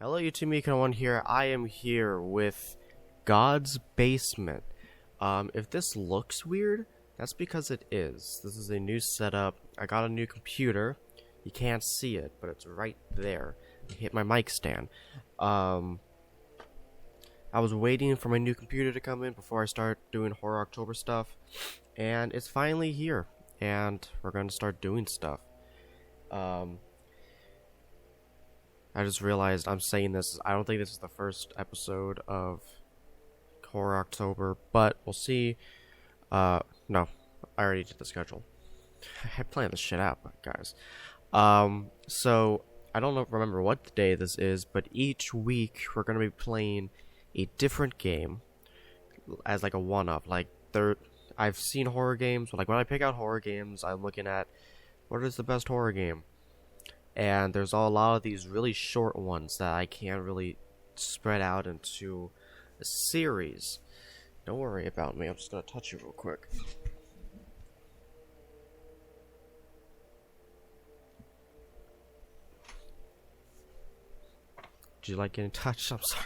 Hello, YouTube Miko1 here. I am here with God's Basement. If this looks weird, that's because it is. This is a new setup. I got a new computer. You can't see it, but it's right there. I hit my mic stand. I was waiting for my new computer to come in before I start doing Horror October stuff, and it's finally here, and we're going to start doing stuff. I just realized I'm saying this. I don't think this is the first episode of Horror October, but we'll see. No, I already did the schedule. I planned this shit out, guys. So I don't remember what day this is, but each week we're gonna be playing a different game as like a one-up. I've seen horror games, but like when I pick out horror games, I'm looking at what is the best horror game. And there's a lot of these really short ones that I can't really spread out into a series. Don't worry about me, I'm just gonna touch you real quick. Do you like getting touched? I'm sorry.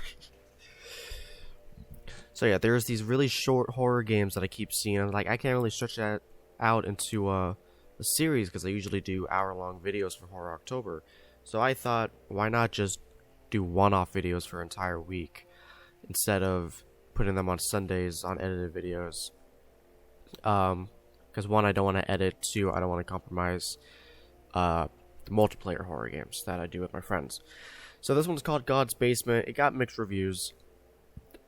So yeah, there's these really short horror games that I keep seeing. I'm like, I can't really stretch that out into a series because I usually do hour-long videos for Horror October. So I thought, why not just do one-off videos for an entire week instead of putting them on Sundays on edited videos. Because one, I don't want to edit. Two, I don't want to compromise the multiplayer horror games that I do with my friends. So this one's called God's Basement. It got mixed reviews.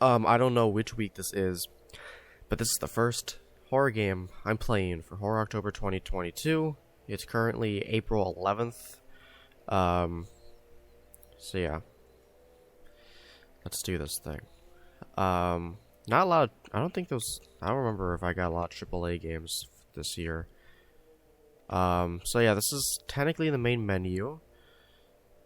I don't know which week this is, but this is the first horror game I'm playing for Horror October 2022. It's currently April 11th. So yeah. Let's do this thing. Not a lot of, I don't remember if I got a lot of AAA games this year. So yeah, this is technically the main menu.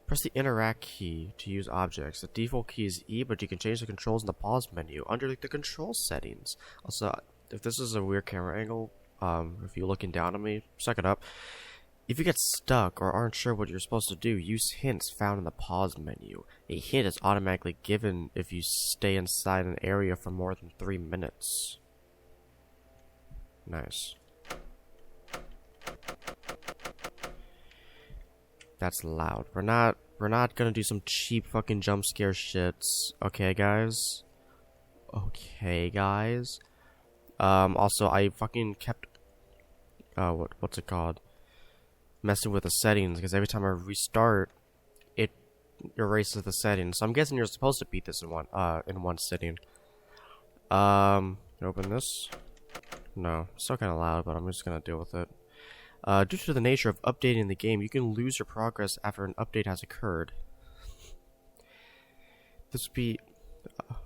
Press the interact key to use objects. The default key is E, but you can change the controls in the pause menu under the control settings. Also, if this is a weird camera angle, if you're looking down on me, suck it up. If you get stuck or aren't sure what you're supposed to do, use hints found in the pause menu. A hint is automatically given if you stay inside an area for more than 3 minutes. Nice. That's loud. We're not gonna do some cheap fucking jump scare shits. Okay, guys? Okay, guys? Also, I fucking kept, what's it called? Messing with the settings, because every time I restart, it erases the settings. So I'm guessing you're supposed to beat this in one sitting. Open this? No, it's still kind of loud, but I'm just gonna deal with it. Due to the nature of updating the game, you can lose your progress after an update has occurred. This would be,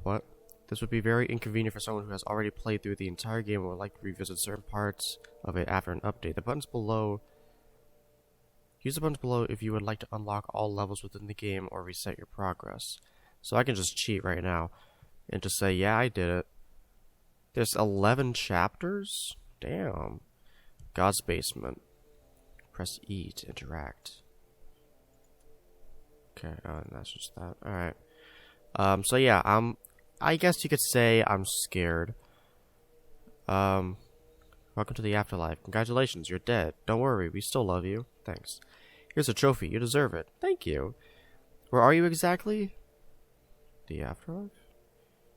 what? This would be very inconvenient for someone who has already played through the entire game and would like to revisit certain parts of it after an update. The buttons below. Use the buttons below if you would like to unlock all levels within the game or reset your progress. So I can just cheat right now and just say, yeah, I did it. There's 11 chapters? Damn. God's Basement. Press E to interact. Okay, and that's just that. Alright. So yeah, I guess you could say I'm scared. Welcome to the afterlife. Congratulations, you're dead. Don't worry, we still love you. Thanks. Here's a trophy. You deserve it. Thank you. Where are you exactly? The afterlife?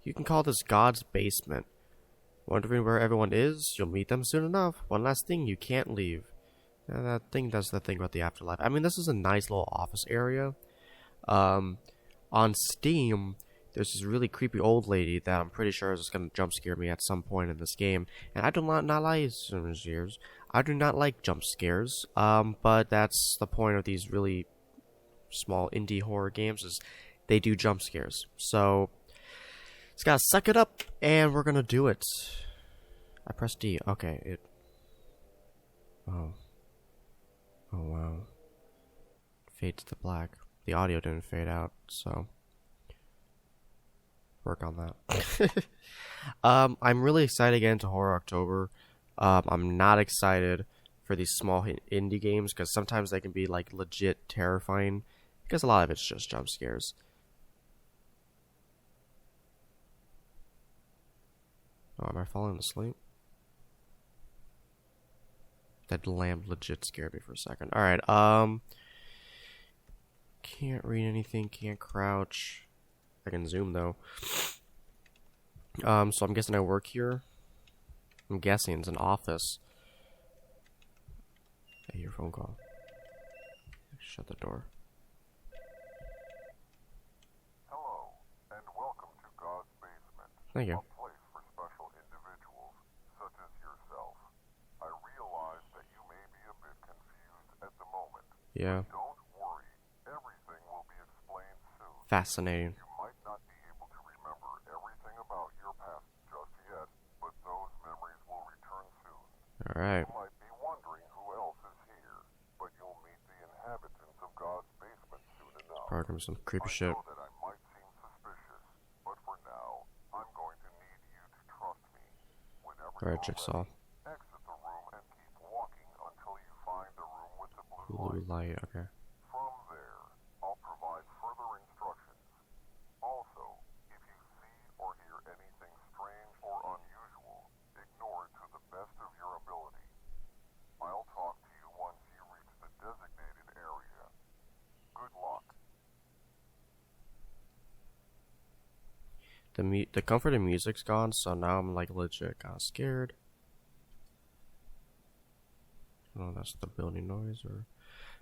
You can call this God's Basement. Wondering where everyone is? You'll meet them soon enough. One last thing, you can't leave. That thing does the thing about the afterlife. I mean, this is a nice little office area. On Steam, there's this really creepy old lady that I'm pretty sure is just gonna jump scare me at some point in this game. And I do not like jump scares. I do not like jump scares. But that's the point of these really small indie horror games, is they do jump scares. So just gotta suck it up, and we're gonna do it. I pressed D. Okay, Oh. Oh, wow. Fades to black. The audio didn't fade out, so work on that. I'm really excited to get into Horror October. I'm not excited for these small indie games because sometimes they can be like legit terrifying because a lot of it's just jump scares. Oh, am I falling asleep? That lamp legit scared me for a second. Alright, can't read anything, can't crouch. I can zoom though. So I'm guessing I work here. I'm guessing it's an office. I hear a phone call. Shut the door. Hello, and welcome to God's Basement. Thank you. A place for special individuals, such as yourself. I realize that you may be a bit confused at the moment. Yeah. Don't worry, everything will be explained soon. Fascinating. You might not be able to remember everything about your past just yet, but those memories will return soon. Alright. You might be wondering who else is here, but you'll meet the inhabitants of God's basement soon enough. Program some creepy I shit. know that I might seem suspicious, but for now, I'm going to need you to trust me. Whenever Alright, you're Jigsaw. ready, exit the room and keep walking until you find the room with the blue Blue light. light, okay. From there, I'll provide further instructions. Also, if you see or hear anything strange or unusual, ignore it to the best of your ability. I'll talk to you once you reach the designated area. Good luck. The comforting music's gone, so now I'm like legit kinda scared. Oh, that's the building noise, or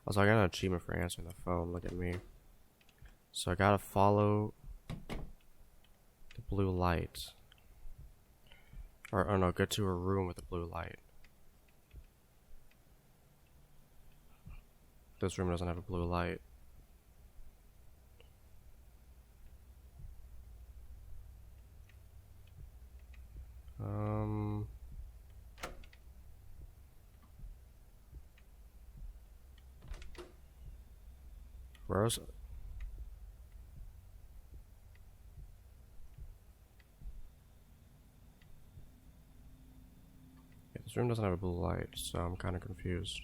also I got an achievement for answering the phone. Look at me. So I gotta follow the blue light. Or oh no, get to a room with a blue light. This room doesn't have a blue light. Where is it? Yeah, this room doesn't have a blue light, so I'm kind of confused.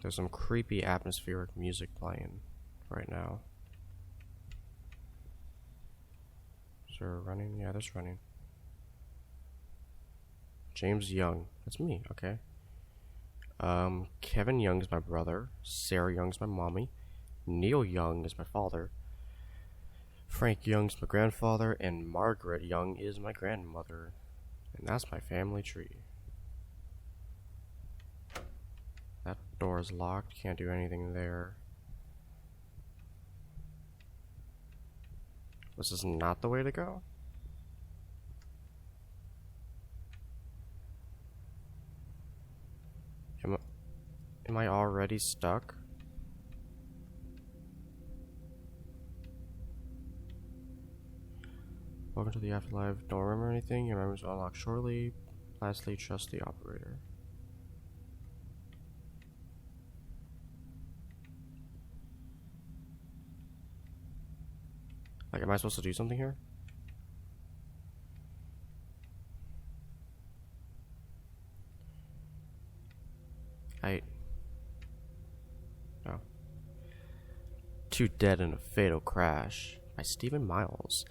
There's some creepy atmospheric music playing right now. Is there running? Yeah, there's running. James Young. That's me, okay. Kevin Young is my brother. Sarah Young is my mommy. Neil Young is my father. Frank Young's my grandfather. And Margaret Young is my grandmother. And that's my family tree. That door is locked. Can't do anything there. This is not the way to go? Am I already stuck? Welcome to the afterlife. Don't remember anything. Your memories will unlock shortly. Lastly, trust the operator. Like, am I supposed to do something here? No. Two dead in a fatal crash by Stephen Miles.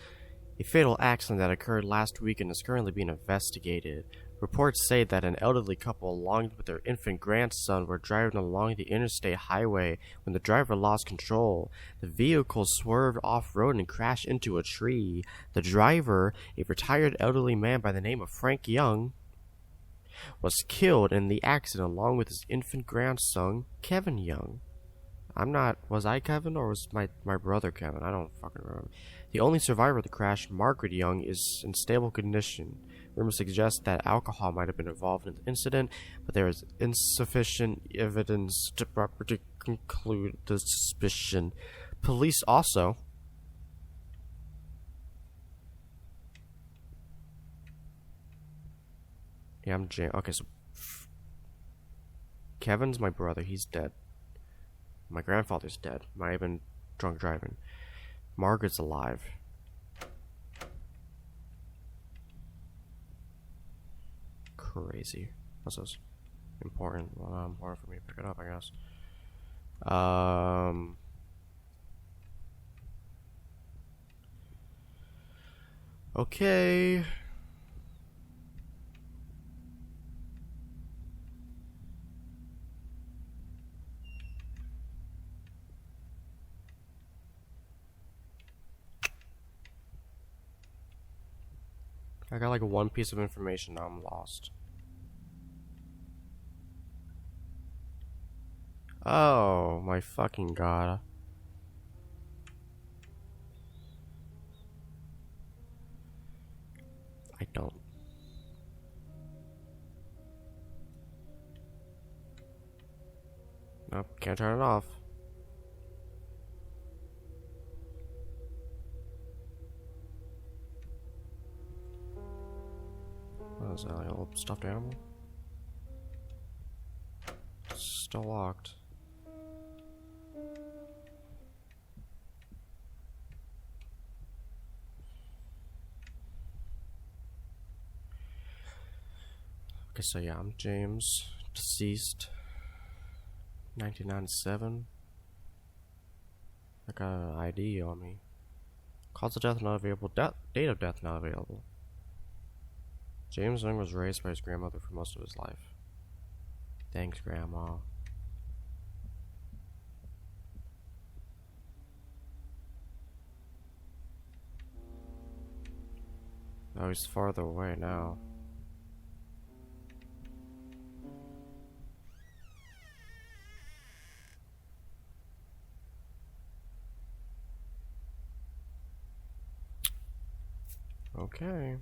A fatal accident that occurred last week and is currently being investigated. Reports say that an elderly couple along with their infant grandson were driving along the interstate highway when the driver lost control. The vehicle swerved off-road and crashed into a tree. The driver, a retired elderly man by the name of Frank Young, was killed in the accident along with his infant grandson, Kevin Young. Was I Kevin or was my brother Kevin? I don't fucking remember. The only survivor of the crash, Margaret Young, is in stable condition. Rumors suggest that alcohol might have been involved in the incident, but there is insufficient evidence to properly conclude the suspicion. Police also yeah, I'm James. Okay, so Kevin's my brother. He's dead. My grandfather's dead. Might have been drunk driving. Margaret's alive. Crazy. This is important. Well, not important for me to pick it up, I guess. Okay. I got like one piece of information, now I'm lost. Oh my fucking god. I don't. Nope, can't turn it off. What is that, like a little stuffed animal? Still locked. Okay, so yeah, I'm James, deceased, 1997. I got an ID on me. Cause of death not available. Date of death not available. James Young was raised by his grandmother for most of his life. Thanks, Grandma. Oh, he's farther away now. Okay.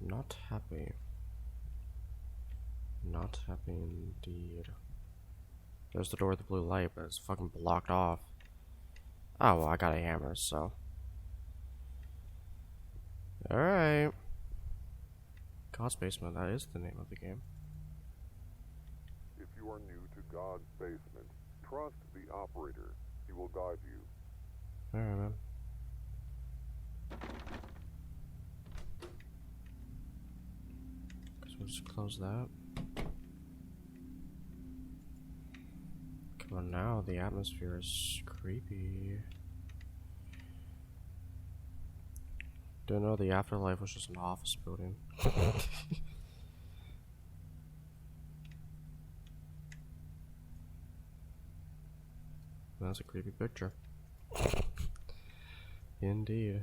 Not happy. Not happy indeed. There's the door with the blue light, but it's fucking blocked off. Oh, well, I got a hammer, so. Alright. God's Basement, that is the name of the game. If you are new to God's Basement, trust the operator. He will guide you. Alright, man. Guess we'll just close that. Come on now, the atmosphere is creepy. Didn't know the afterlife was just an office building. That's a creepy picture. Indeed.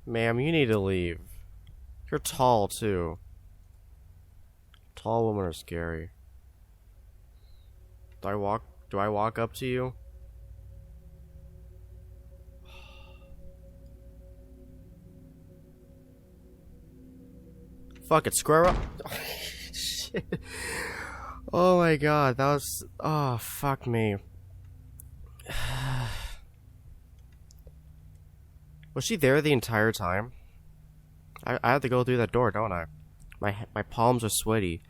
Ma'am, you need to leave. You're tall, too. Tall women are scary. Do I walk up to you? Fuck it, square up. Shit. Oh my god, that was... Oh, fuck me. Was she there the entire time? I have to go through that door, don't I? My palms are sweaty.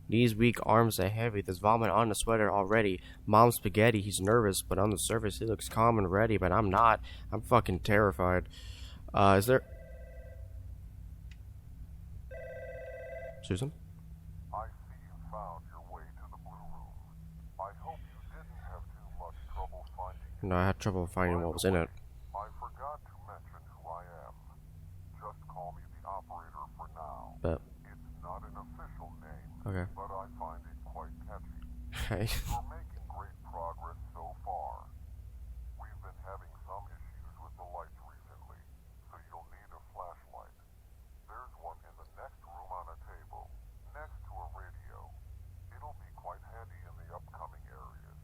Knees weak, arms are heavy. There's vomit on the sweater already. Mom's spaghetti, he's nervous, but on the surface he looks calm and ready, but I'm not. I'm fucking terrified. Is there... Susan? I see you found your way to the Blue Room. I hope you didn't have too much trouble finding it. No, I had trouble finding what was in it. I forgot to mention who I am. Just call me the operator for now. But... It's not an official name, Okay. but I find it quite catchy. Hey. You're making great progress so far. We've been having some issues with the lights recently, so you'll need a flashlight. There's one in the next room on a table, next to a radio. It'll be quite handy in the upcoming areas.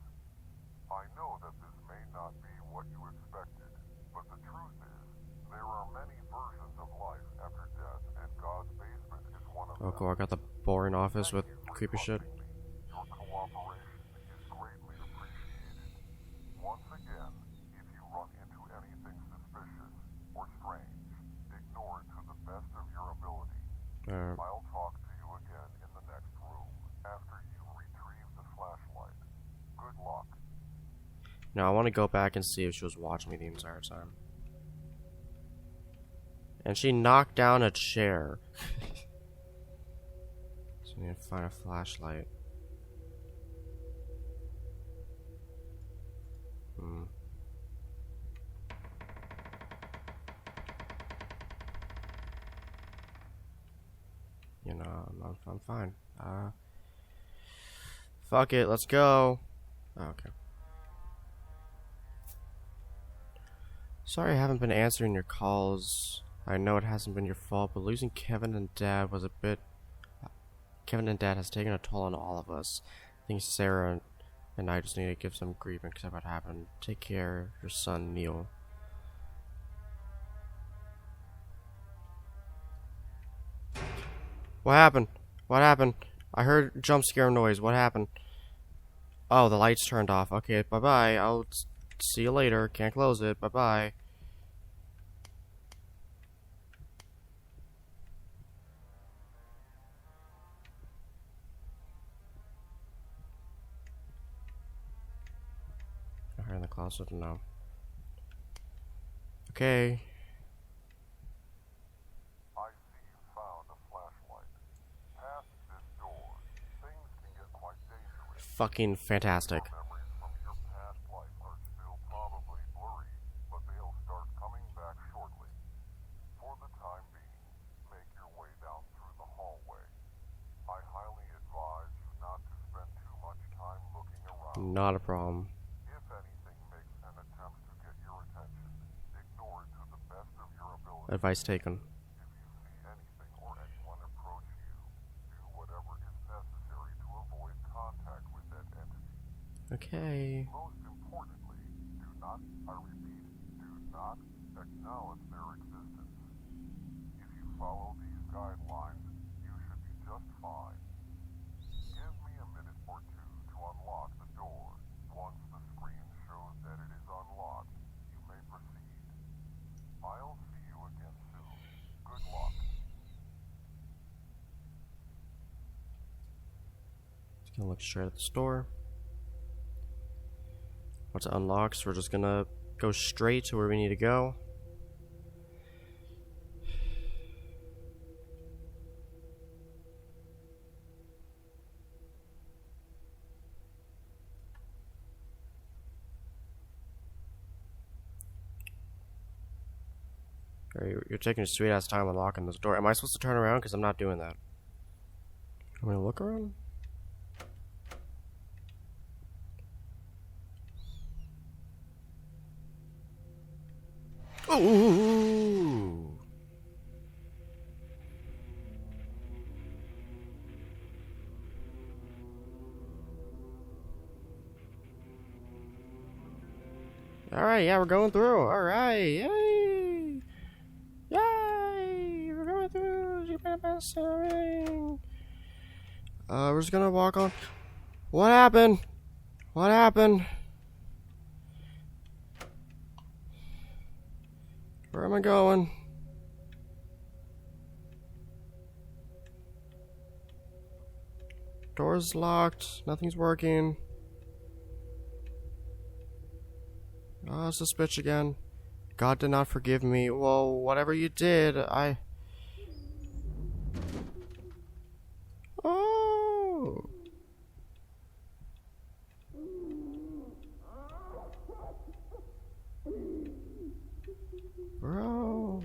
I know that this may not be what you expected, but the truth is, there are many versions of life after death, and God's Basement is one of them. Oh, cool. I got the boring office with creepy shit. Your cooperation is greatly appreciated. I'll talk to you again in the next room after you retrieve the flashlight. Good luck. Now I want to go back and see if she was watching me the entire time. And she knocked down a chair. So I need to find a flashlight. You know, I'm fine. Fuck it, let's go. Oh, okay. Sorry I haven't been answering your calls. I know it hasn't been your fault, but losing Kevin and Dad was a bit... Kevin and Dad has taken a toll on all of us. I think Sarah and I just need to give some grief and accept what happened. Take care, your son, Neil. What happened? What happened? I heard jump scare noise. What happened? Oh, the lights turned off. Okay, bye-bye. I'll see you later. Can't close it. Bye-bye. Her in the closet? No. Okay. I see you found a flashlight. Past this door, things can get quite dangerous. Fucking fantastic. Your memories from your past life are still probably blurry, but they'll start coming back shortly. For the time being, make your way down through the hallway. I highly advise you not to spend too much time looking around. Not a problem. If anything makes an attempt to get your attention, ignore it to the best of your ability. Advice taken. If you see anything or anyone approach you, do whatever is necessary to avoid contact with that entity. Okay. Most importantly, do not, I repeat, do not acknowledge their existence. If you follow these guidelines, you should be just fine. Give me a minute or two to unlock the door. Once the screen shows that it is unlocked, you may proceed. I'll see you again soon. Good luck. Just gonna look straight at the store. Once it unlocks, we're just gonna go straight to where we need to go. You're taking a sweet ass time unlocking this door. Am I supposed to turn around? Because I'm not doing that. I'm gonna look around. Ooh. Alright, yeah, we're going through. Alright, yay! Yay! We're going through. We're just gonna walk on. What happened? What happened? Where am I going? Door's locked. Nothing's working. Oh, it's this bitch again. God did not forgive me. Well, whatever you did, Oh! Bro.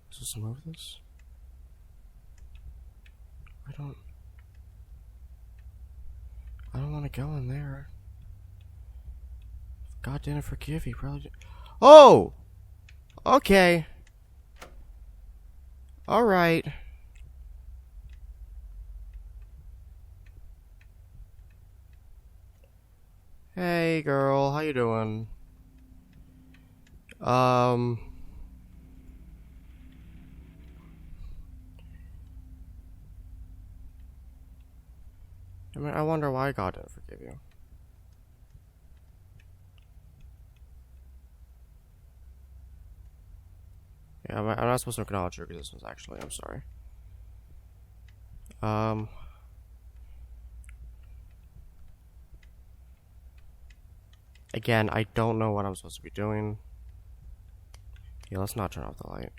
Supposed to move this? I don't want to go in there. If God didn't forgive, he probably did. Oh! Okay. Alright. Hey girl, how you doing? I mean, I wonder why God didn't forgive you. I'm not supposed to acknowledge your existence, actually. I'm sorry. Again, I don't know what I'm supposed to be doing. Yeah, let's not turn off the light.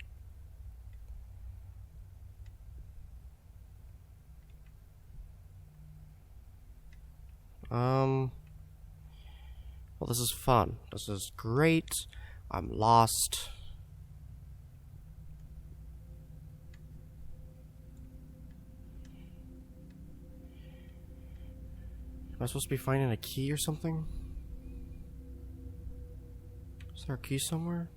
Well, this is fun. This is great. I'm lost. Am I supposed to be finding a key or something? Is there a key somewhere?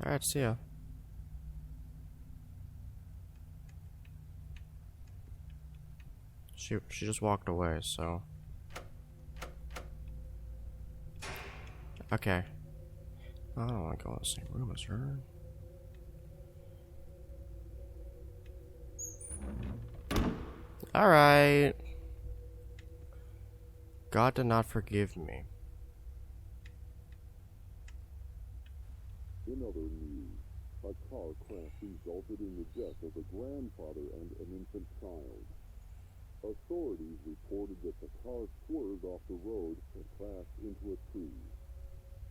Alright, see ya. She just walked away, so... Okay. I don't want to go in the same room as her. Alright. God did not forgive me. In other news, a car crash resulted in the death of a grandfather and an infant child. Authorities reported that the car swerved off the road and crashed into a tree.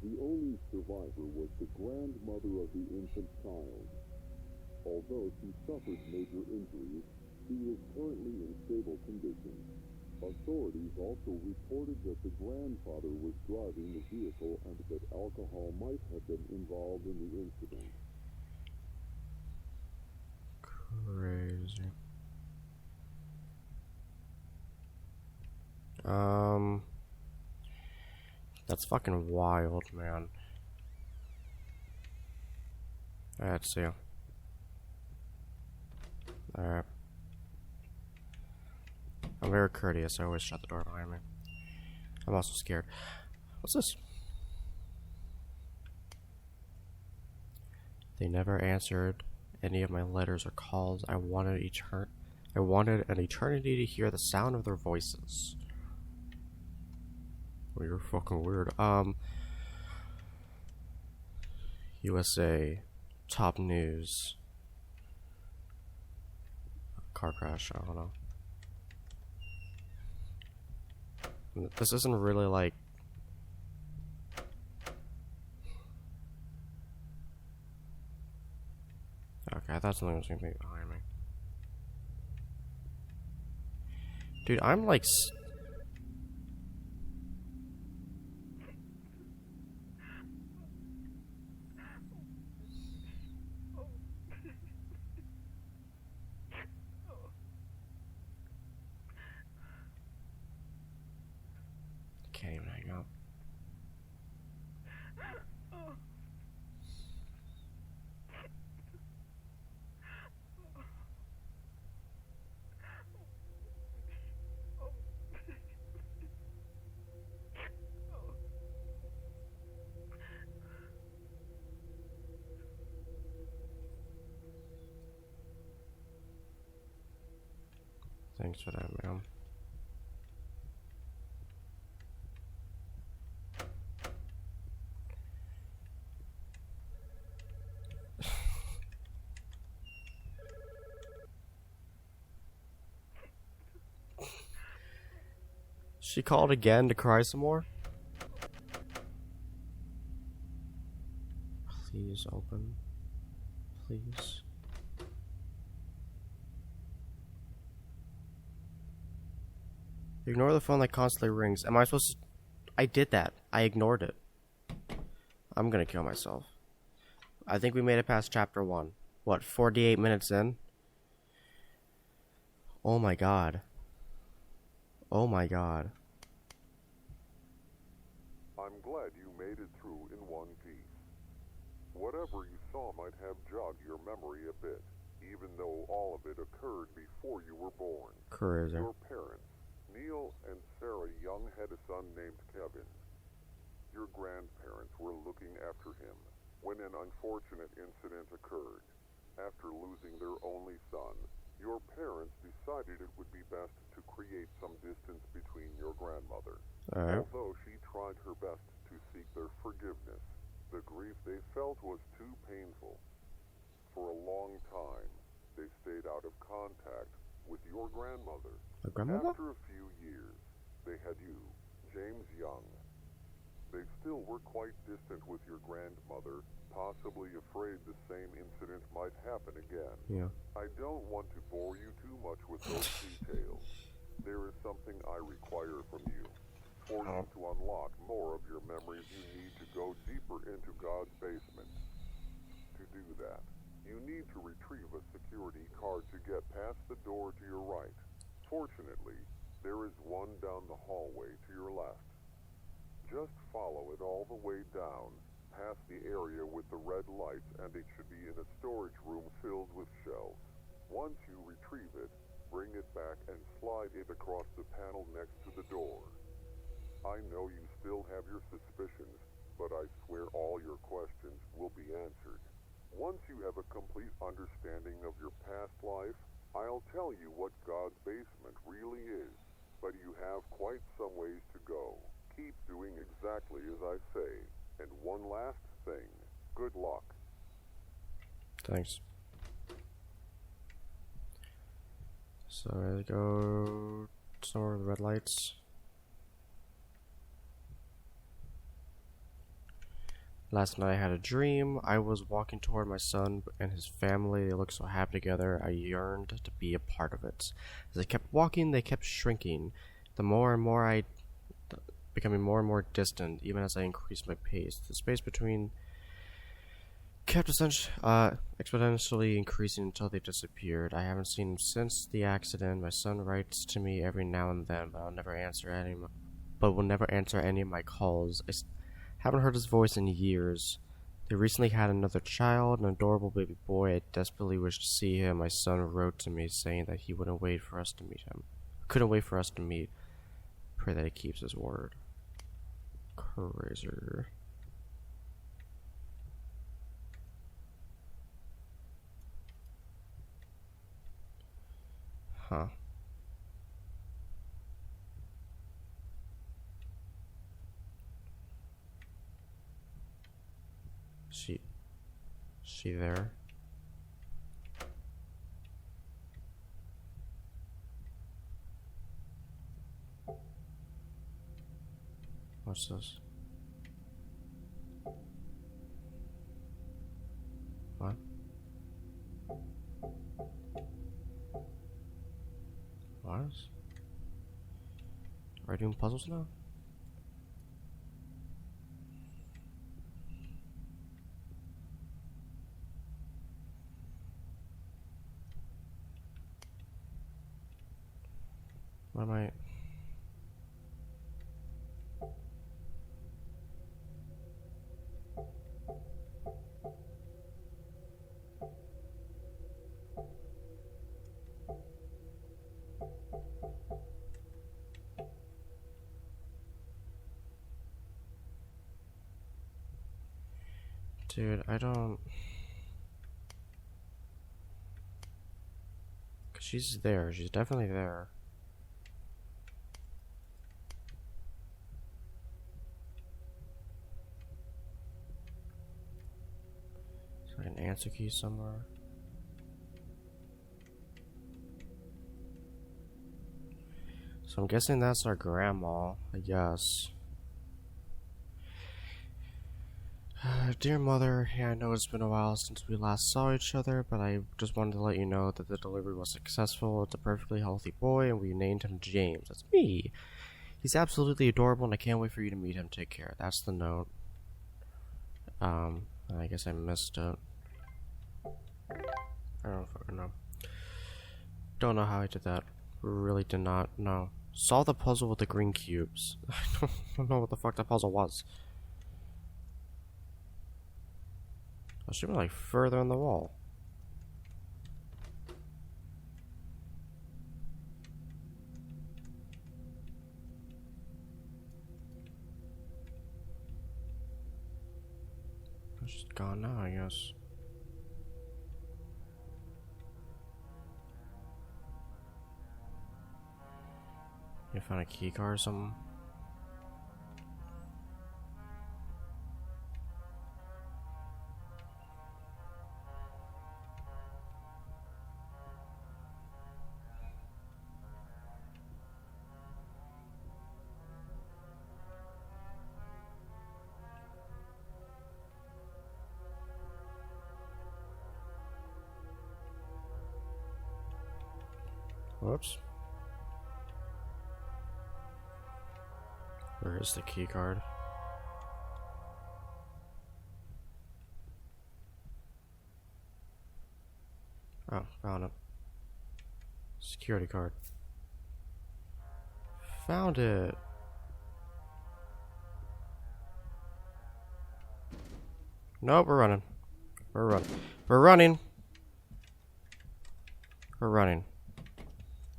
The only survivor was the grandmother of the infant child. Although she suffered major injuries, she is currently in stable condition. Authorities also reported that the grandfather was driving the vehicle and that alcohol might have been involved in the incident. Crazy. That's fucking wild, man. Alright, see ya. Alright. I'm very courteous. I always shut the door behind me. I'm also scared. What's this? They never answered any of my letters or calls. I wanted an eternity to hear the sound of their voices. Well, you're fucking weird. USA top news. Car crash. I don't know. This isn't really like. Okay, I thought something was gonna be behind me. Dude, I'm like. Can't even hang up. Thanks for that, ma'am. She called again to cry some more? Please open. Please. Ignore the phone that constantly rings. Am I supposed to... I did that. I ignored it. I'm gonna kill myself. I think we made it past chapter 1. What, 48 minutes in? Oh my god. Oh my god. I'm glad you made it through in one piece. Whatever you saw might have jogged your memory a bit, even though all of it occurred before you were born. Crazy. Your parents, Neil and Sarah Young, had a son named Kevin. Your grandparents were looking after him when an unfortunate incident occurred. After losing their only son, your parents decided it would be best to create some distance between your grandmother Alright. Although she tried her best to seek their forgiveness, the grief they felt was too painful. For a long time, they stayed out of contact with your grandmother. My grandmother? After a few years, they had you, James Young. They still were quite distant with your grandmother, possibly afraid the same incident might happen again. Yeah. I don't want to bore you too much with those details. There is something I require from you. For you to unlock more of your memories, you need to go deeper into God's basement. To do that, you need to retrieve a security card to get past the door to your right. Fortunately, there is one down the hallway to your left. Just follow it all the way down, past the area with the red lights, and it should be in a storage room filled with shelves. Once you retrieve it, bring it back and slide it across the panel next to the door. I know you still have your suspicions, but I swear all your questions will be answered. Once you have a complete understanding of your past life, I'll tell you what God's basement really is, but you have quite some ways to go. Keep doing exactly as I say. And one last thing. Good luck. Thanks. So I go somewhere with red lights. Last night I had a dream. I was walking toward my son and his family. They looked so happy together. I yearned to be a part of it. As I kept walking, they kept shrinking. The more and more I becoming more and more distant, even as I increased my pace. The space between kept exponentially increasing until they disappeared. I haven't seen him since the accident. My son writes to me every now and then, but will never answer any of my calls. I haven't heard his voice in years. They recently had another child, an adorable baby boy. I desperately wished to see him. My son wrote to me saying that he couldn't wait for us to meet. Pray that he keeps his word. Crazy. Huh. She there? What's this? What? What? Are you doing puzzles now? What am I? Dude, I don't... Cause she's there. She's definitely there. Is there an answer key somewhere? So I'm guessing that's our grandma, I guess. Dear Mother, I know it's been a while since we last saw each other, but I just wanted to let you know that the delivery was successful. It's a perfectly healthy boy, and we named him James. That's me. He's absolutely adorable, and I can't wait for you to meet him. Take care. That's the note. I guess I missed it. I don't fucking know. Don't know how I did that. Really did not know. Solve the puzzle with the green cubes. I don't know what the fuck that puzzle was. I should be like further on the wall. It's just gone now, I guess. You found a key card or something? Whoops. Where is the key card? Oh, found it. Security card. Found it. Nope, we're running. We're running. We're running. We're running.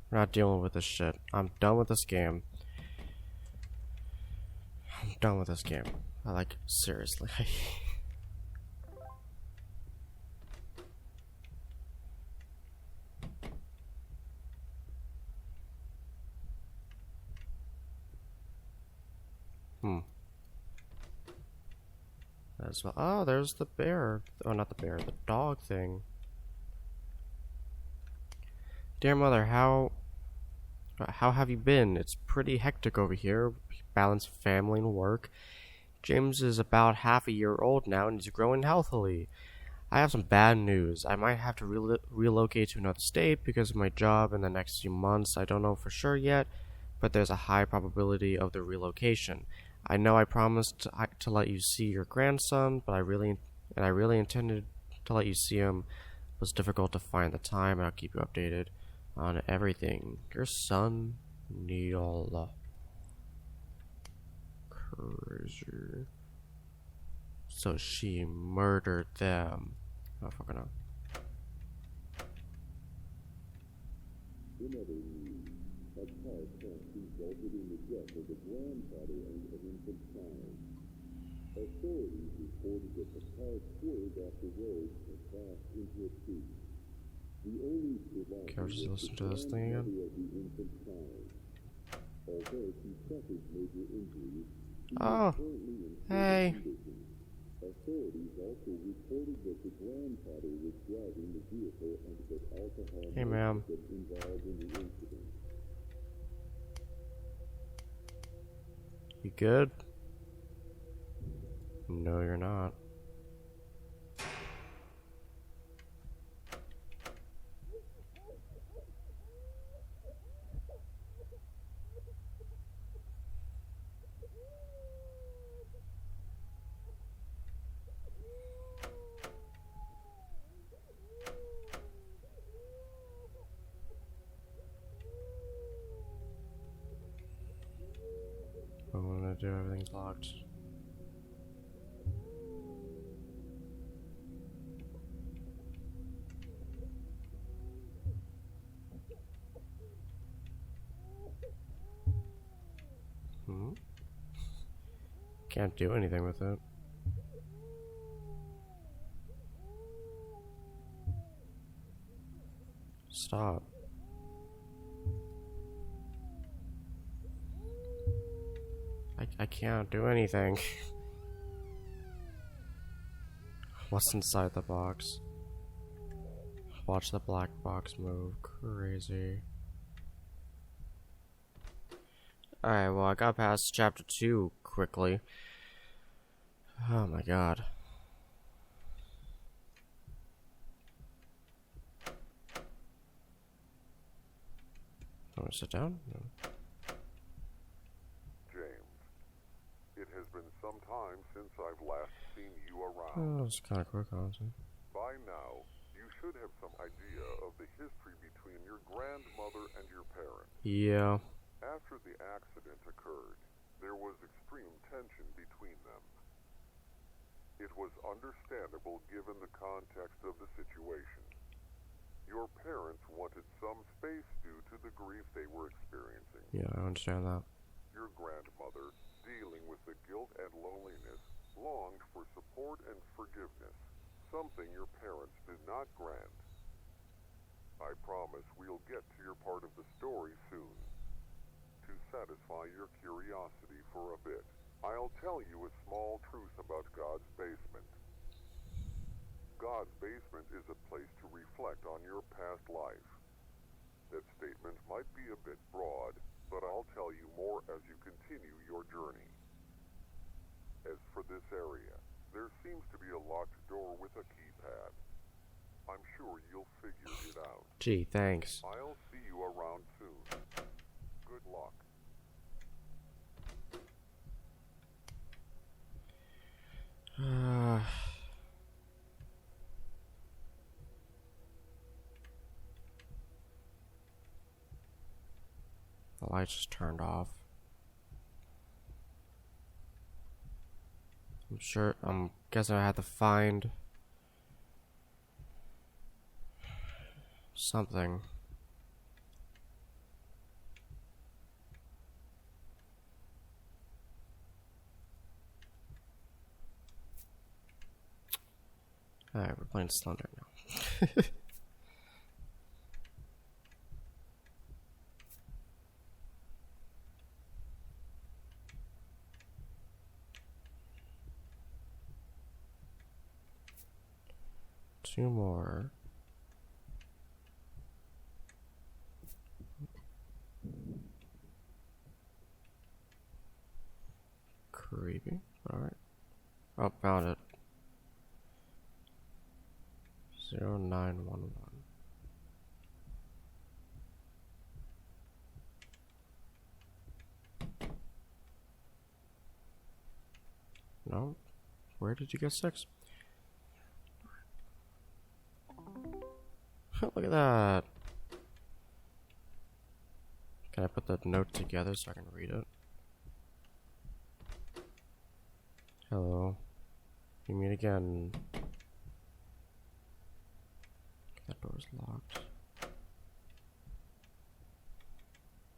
We're not dealing with this shit. I'm done with this game. I'm done with this game. Seriously. As well. Oh, there's the bear. Oh, not the bear. The dog thing. Dear mother, how have you been? It's pretty hectic over here. Balance family and work. James is about half a year old now and he's growing healthily. I have some bad news. I might have to relocate to another state because of my job in the next few months. I don't know for sure yet, but there's a high probability of the relocation. I know I promised to let you see your grandson, but I really intended to let you see him. It was difficult to find the time, and I'll keep you updated on everything. Your son, Neil. Crazy. So she murdered them. Oh, fucking hell. In other news, a car crash resulted in the death of a grandfather and an infant child. Authorities reported that the car swerved off the road and crashed into a tree. The only survivor Okay, I'll just was listen the to this thing again. grandmother of the infant child. Although she suffered major injuries, she Oh, is currently in hey. stable condition. Authorities also reported that the grandfather was driving the vehicle and that alcohol Hey, might ma'am. have been involved in the incident. You good? No, you're not. I want to do everything's locked. Can't do anything with it. Stop. I can't do anything. What's inside the box? Watch the black box move. Crazy. Alright, well, I got past chapter 2 quickly. Oh my god. I want to sit down? No. James, it has been some time since I've last seen you around. Oh, it's kind of quick, honestly. By now, you should have some idea of the history between your grandmother and your parents. Yeah. After the accident occurred, there was extreme tension between them. It was understandable given the context of the situation. Your parents wanted some space due to the grief they were experiencing. Yeah, I understand that. Your grandmother, dealing with the guilt and loneliness, longed for support and forgiveness, something your parents did not grant. I promise we'll get to your part of the story soon. To satisfy your curiosity for a bit, I'll tell you a small truth about God's basement. God's basement is a place to reflect on your past life. That statement might be a bit broad, but I'll tell you more as you continue your journey. As for this area, there seems to be a locked door with a keypad. I'm sure you'll figure it out. Gee, thanks. I'll see you around lights just turned off. I'm guessing I have to find something. Alright, we're playing Slender now. Two more. Creepy. Alright. Oh, found it. 0911. No? Where did you get 6? Look at that. Can I put the note together so I can read it? Hello. You meet again. That door's locked.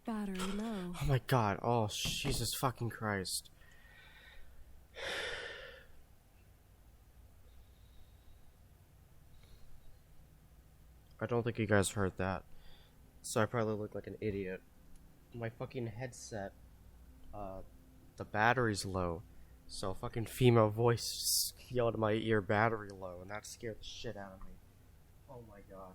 Battery low. Oh my god. Oh, Jesus fucking Christ. I don't think you guys heard that. So I probably look like an idiot. My fucking headset, the battery's low. So a fucking female voice yelled in my ear, battery low, and that scared the shit out of me. Oh my god.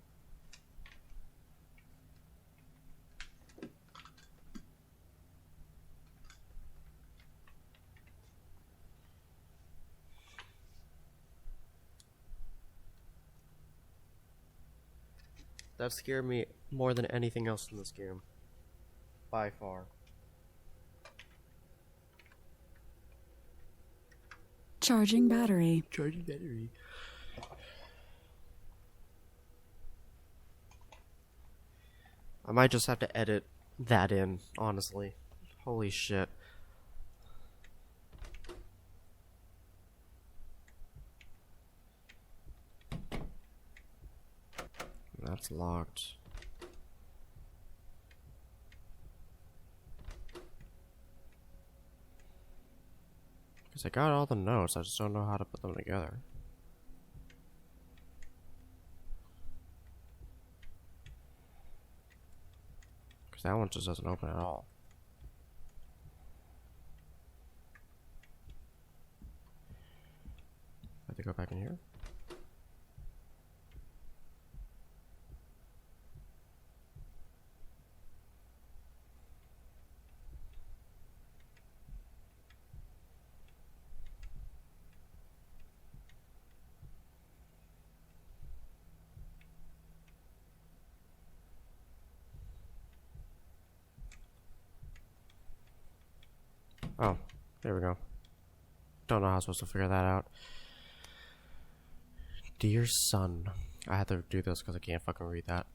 That scared me more than anything else in this game. By far. Charging battery. Charging battery. I might just have to edit that in, honestly. Holy shit. That's locked. Because I got all the notes, I just don't know how to put them together. Because that one just doesn't open at all. I have to go back in here. Oh, there we go. Don't know how I'm supposed to figure that out. Dear son, I had to do this because I can't fucking read that.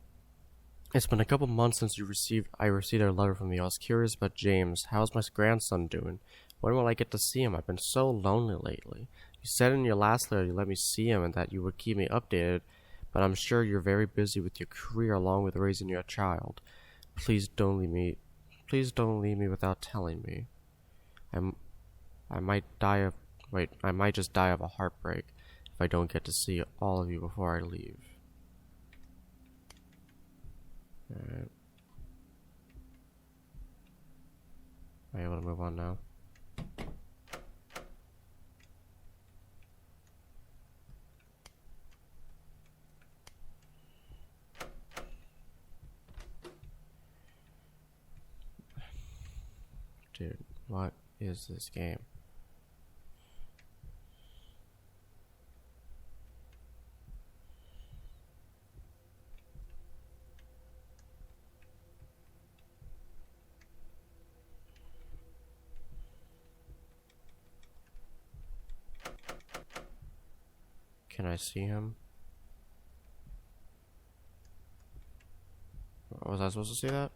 It's been a couple months since I received a letter from you. I was curious about James. How's my grandson doing? When will I get to see him? I've been so lonely lately. You said in your last letter you let me see him and that you would keep me updated, but I'm sure you're very busy with your career along with raising your child. Please don't leave me. Please don't leave me without telling me. I might just die of a heartbreak if I don't get to see all of you before I leave. Alright. Am I able to move on now? Dude, what is this game? Can I see him? Was I supposed to see that?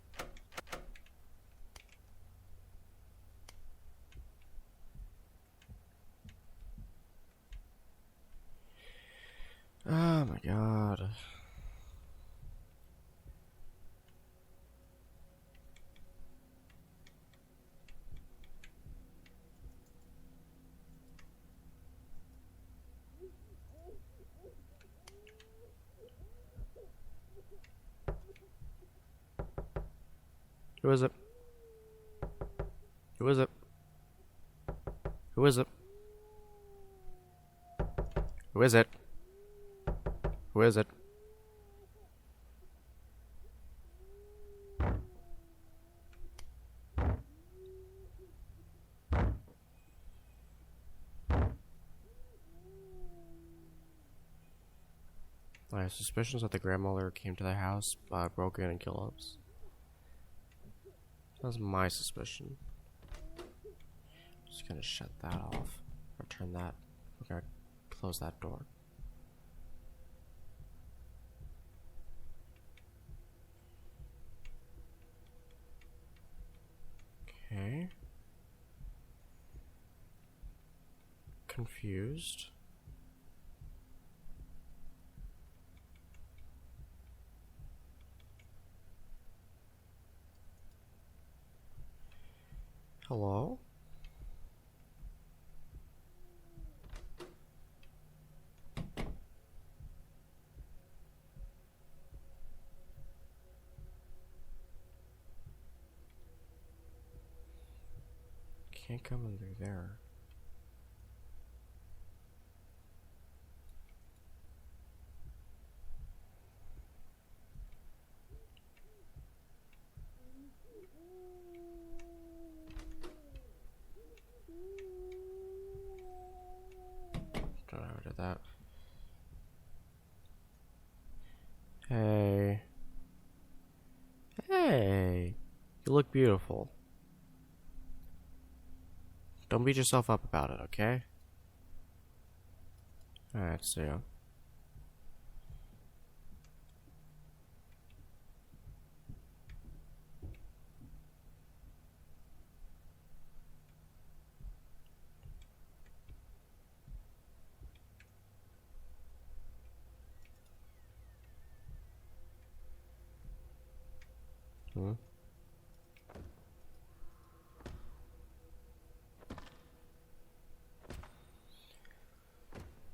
Who is it? Who is it? Who is it? Who is it? Who is it? I have suspicions that the grandmother came to the house, broke in and killed us. That's my suspicion. Just gonna shut that off. Or turn that. We're gonna close that door. Okay. Confused. Hello? Can't come in through there. Don't know who did that. Hey. Hey. You look beautiful. Don't beat yourself up about it, okay? Alright, see ya. Hmm?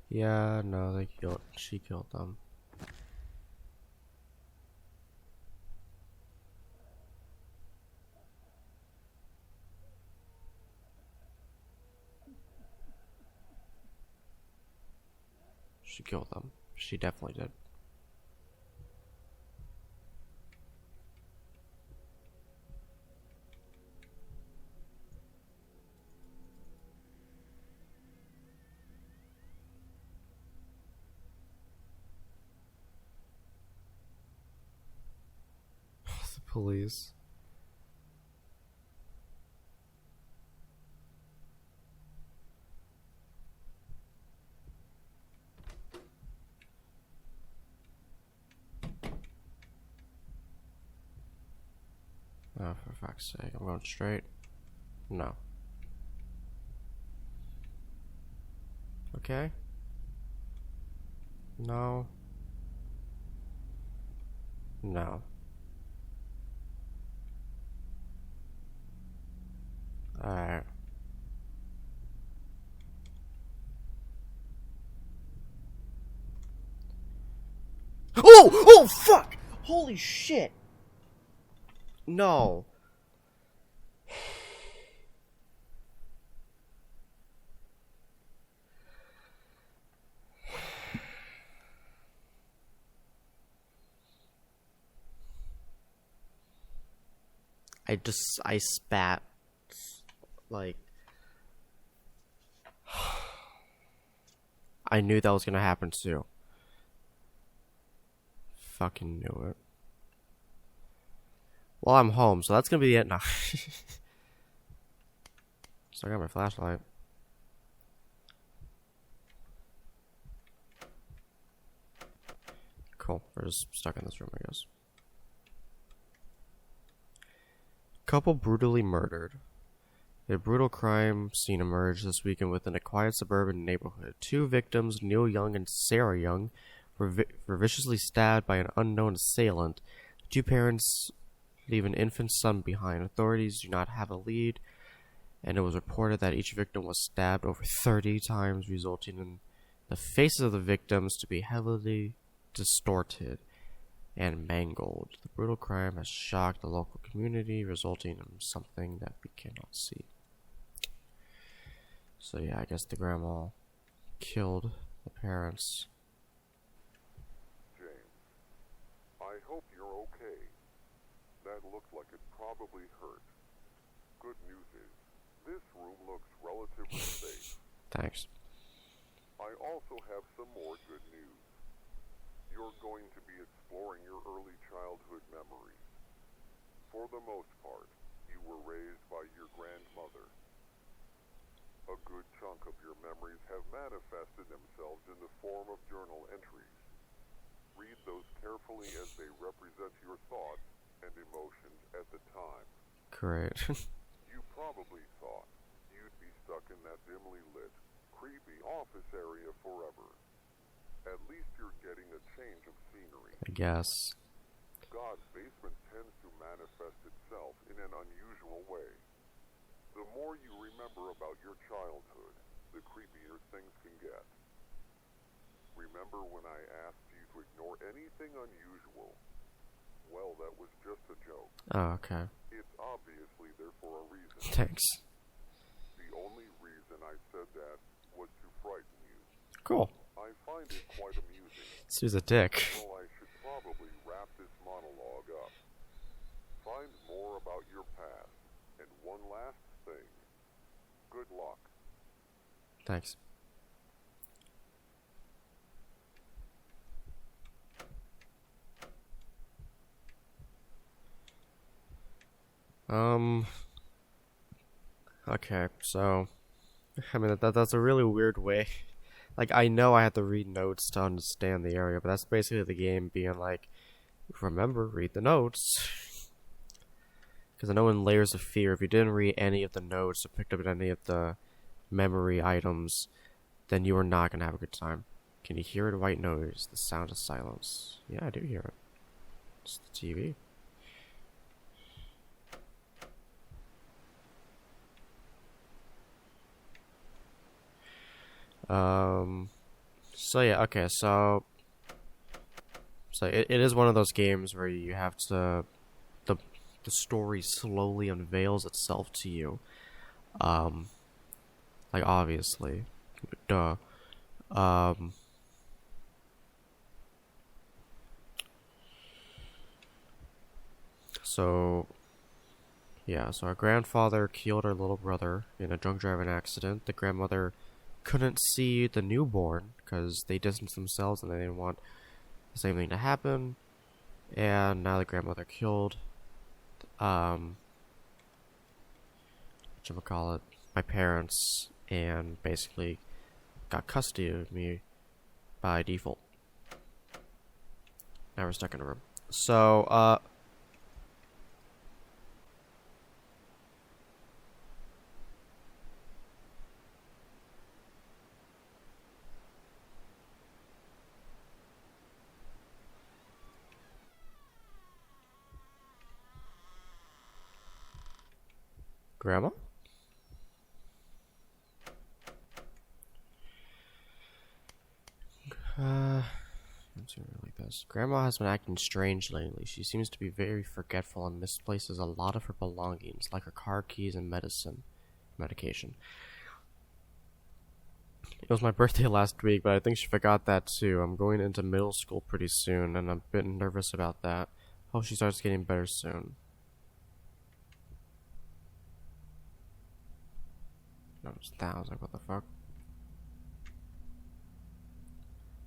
Yeah, no, she killed them. She killed them. She definitely did. The police. Oh, for fuck's sake, I'm going straight. No. Okay. No. No. Alright. Oh! Oh, fuck! Holy shit! No. I spat. Like, I knew that was gonna happen too. Fucking knew it. Well, I'm home, so that's gonna be the end now. So I got my flashlight. Cool. We're just stuck in this room, I guess. Couple brutally murdered. A brutal crime scene emerged this weekend within a quiet suburban neighborhood. Two victims, Neil Young and Sarah Young, were viciously stabbed by an unknown assailant. The two parents leave an infant son behind. Authorities do not have a lead, and it was reported that each victim was stabbed over 30 times, resulting in the faces of the victims to be heavily distorted. and mangled. The brutal crime has shocked the local community, resulting in something that we cannot see. So yeah, I guess the grandma killed the parents. James, I hope you're okay. That looked like it probably hurt. Good news is, this room looks relatively safe. Thanks. I also have some more good news. You're going to be exploring your early childhood memories. For the most part, you were raised by your grandmother. A good chunk of your memories have manifested themselves in the form of journal entries. Read those carefully as they represent your thoughts and emotions at the time. Great. You probably thought you'd be stuck in that dimly lit, creepy office area forever. At least you're getting a change of scenery. I guess. God's basement tends to manifest itself in an unusual way. The more you remember about your childhood, the creepier things can get. Remember when I asked you to ignore anything unusual? Well, that was just a joke. Oh, okay. It's obviously there for a reason. Thanks. The only reason I said that was to frighten you. Cool. I find it quite amusing. This was a dick. So I should probably wrap this monologue up. Find more about your past. And one last thing. Good luck. Thanks. Okay, so I mean that's a really weird way. Like, I know I have to read notes to understand the area, but that's basically the game being like, remember, read the notes. Because I know in Layers of Fear, if you didn't read any of the notes or picked up any of the memory items, then you are not going to have a good time. Can you hear it? White noise, the sound of silence. Yeah, I do hear it. It's the TV. So yeah, okay, so it is one of those games where you have to, the story slowly unveils itself to you. Like, obviously. Duh. So yeah, so our grandfather killed our little brother in a drunk driving accident. The grandmother couldn't see the newborn because they distanced themselves and they didn't want the same thing to happen. And now the grandmother killed, whatchamacallit, my parents, and basically got custody of me by default. Now we're stuck in a room. So, Grandma? Let's see, like this. Grandma has been acting strange lately. She seems to be very forgetful and misplaces a lot of her belongings, like her car keys and medication. It was my birthday last week, but I think she forgot that too. I'm going into middle school pretty soon, and I'm a bit nervous about that. Hope she starts getting better soon. No, it's that. I was like, what the fuck?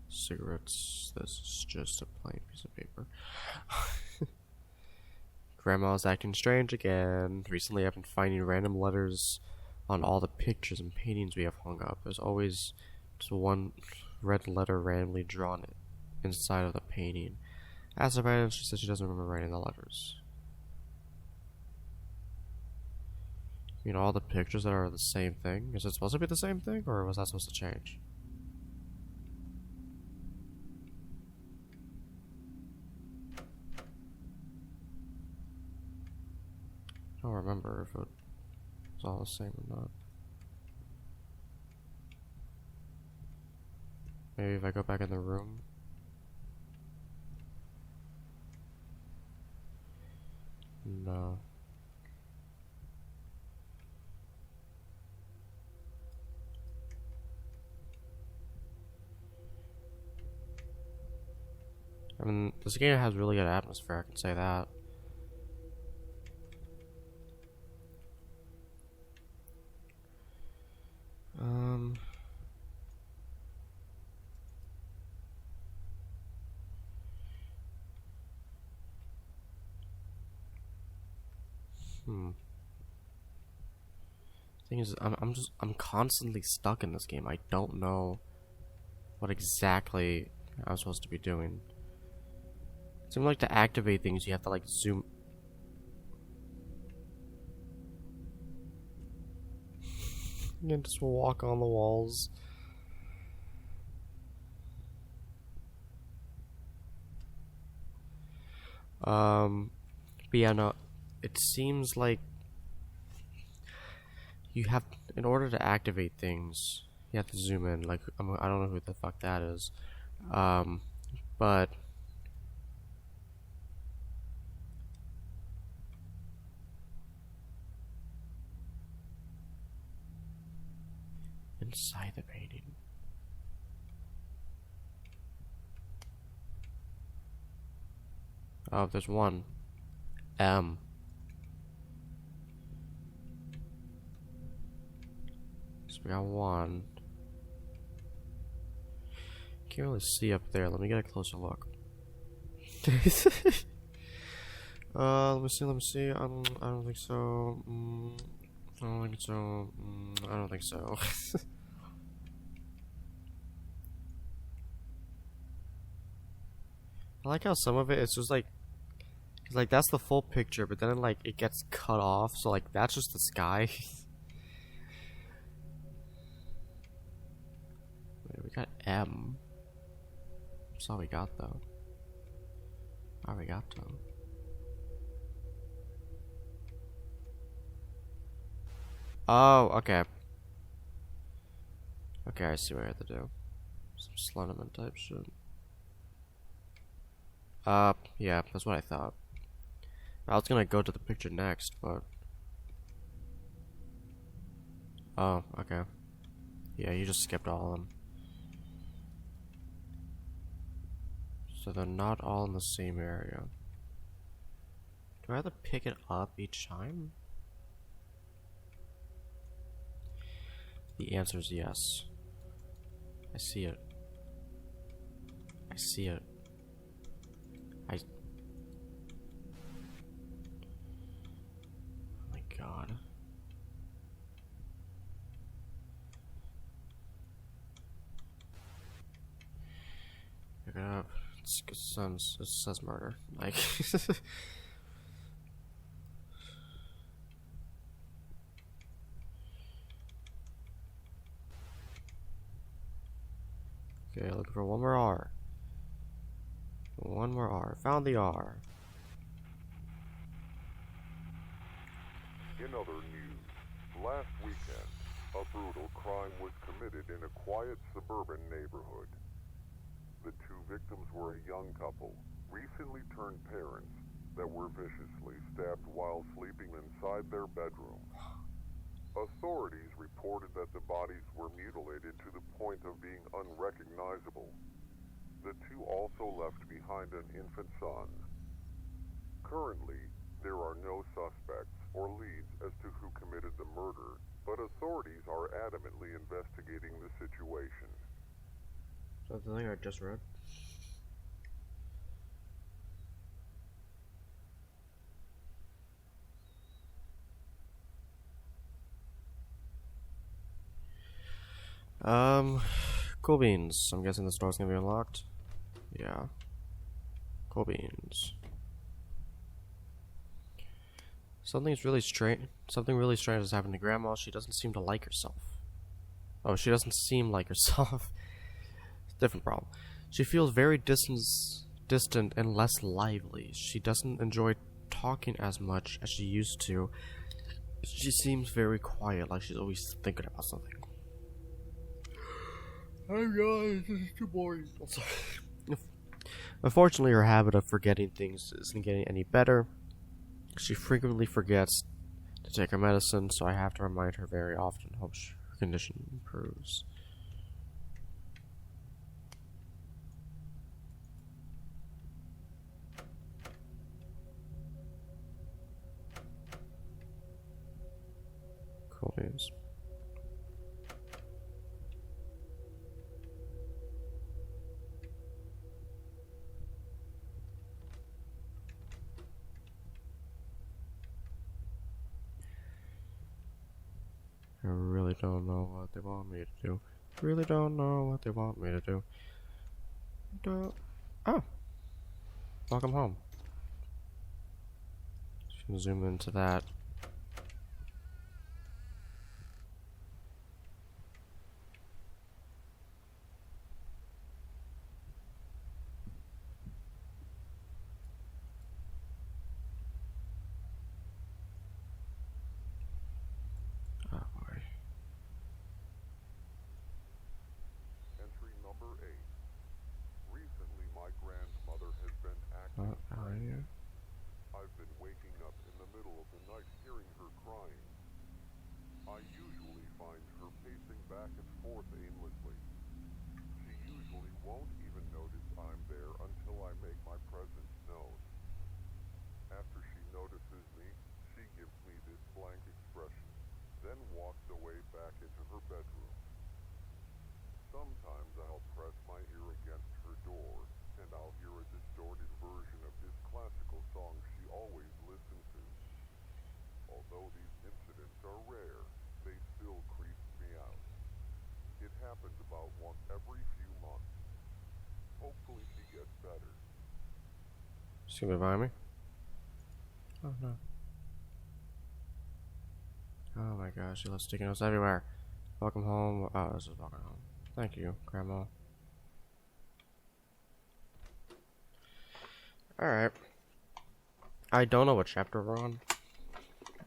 Cigarettes. This is just a plain piece of paper. Grandma's acting strange again. Recently, I've been finding random letters on all the pictures and paintings we have hung up. There's always just one red letter randomly drawn inside of the painting. Asked about it, and she said she doesn't remember writing the letters. You know, all the pictures that are the same thing? Is it supposed to be the same thing, or was that supposed to change? I don't remember if it was all the same or not. Maybe if I go back in the room. No. I mean, this game has really good atmosphere, I can say that. Thing is, I'm constantly stuck in this game. I don't know what exactly I'm supposed to be doing. It seems like to activate things, you have to like zoom. You can just walk on the walls. But yeah, no, it seems like you have, in order to activate things, you have to zoom in. Like, I don't know who the fuck that is. But inside the painting. Oh, there's one. M. So we got one. Can't really see up there. Let me get a closer look. Let me see. Let me see. I don't think so. I don't think so. I don't think so. I like how some of it's just like, it's like that's the full picture, but then like it gets cut off, so like that's just the sky. Wait, we got M. That's all we got though. Arigato. Oh, okay. Okay, I see what I have to do. Some Slenderman type shit. Yeah, that's what I thought. I was gonna go to the picture next, but... Oh, okay. Yeah, you just skipped all of them. So they're not all in the same area. Do I have to pick it up each time? The answer is yes. I see it. I see it. Oh my god. Pick it up. It says murder. Like. Okay, looking for one more R. One more R. Found the R. In other news, last weekend, a brutal crime was committed in a quiet suburban neighborhood. The two victims were a young couple, recently turned parents, that were viciously stabbed while sleeping inside their bedroom. Authorities reported that the bodies were mutilated to the point of being unrecognizable. The two also left behind an infant son. Currently, there are no suspects or leads as to who committed the murder, but authorities are adamantly investigating the situation. Is that the thing I just read? Cool beans. I'm guessing this door's gonna be unlocked. Yeah. Cool beans. Something really strange has happened to Grandma. She doesn't seem to like herself. Oh, she doesn't seem like herself. Different problem. She feels very distant and less lively. She doesn't enjoy talking as much as she used to. She seems very quiet, like she's always thinking about something. Oh god, this is too boring. Unfortunately, her habit of forgetting things isn't getting any better. She frequently forgets to take her medicine, so I have to remind her very often. Hope her condition improves. Cool news. I really don't know what they want me to do. Really don't know what they want me to do. Oh. Welcome home. Just gonna zoom into that. Oh boy. Entry number 8. Recently, my grandmother has been acting What are you? I've been waking up in the middle of the night hearing her crying. I usually find her pacing back and forth aimlessly. She usually won't even notice I'm there until I make my presence known. After she notices me, she gives me this blank expression, then walks away back into her bedroom. Sometimes I'll press my ear against her door, and I'll hear a distorted version of this classical song she always listened to. Although these incidents are rare, they still creep me out. It happens about once every few months. Hopefully she gets better. She's gonna be behind me? Oh no. Oh my gosh, she left sticky notes everywhere. Welcome home. Oh, this is welcome home. Thank you, Grandma. Alright. I don't know what chapter we're on.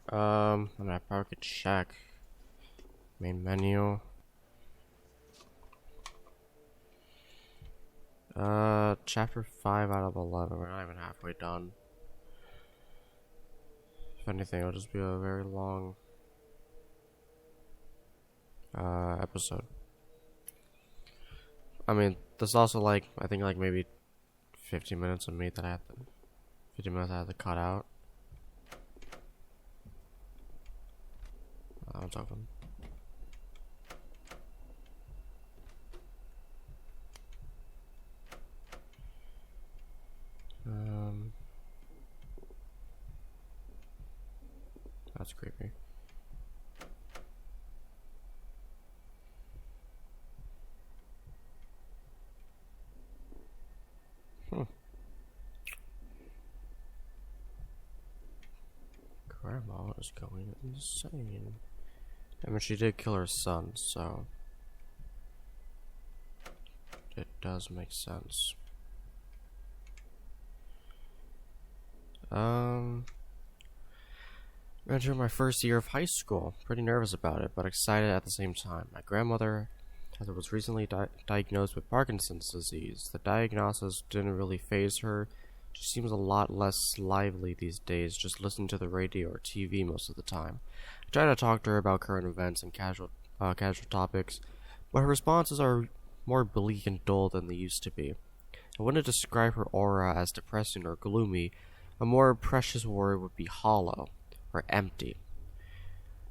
I mean, I probably could check. Main menu. Chapter 5 out of 11. We're not even halfway done. If anything, it'll just be a very long episode. I mean, there's also like, I think like maybe 15 minutes of me that I have to, 15 minutes I have to cut out. That one's open. That's creepy. Grandma is going insane. I mean, she did kill her son, so it does make sense. Entering my first year of high school. Pretty nervous about it, but excited at the same time. My grandmother was recently diagnosed with Parkinson's disease. The diagnosis didn't really faze her. She seems a lot less lively these days, just listening to the radio or TV most of the time. I try to talk to her about current events and casual topics, but her responses are more bleak and dull than they used to be. I wouldn't describe her aura as depressing or gloomy. A more precious word would be hollow or empty.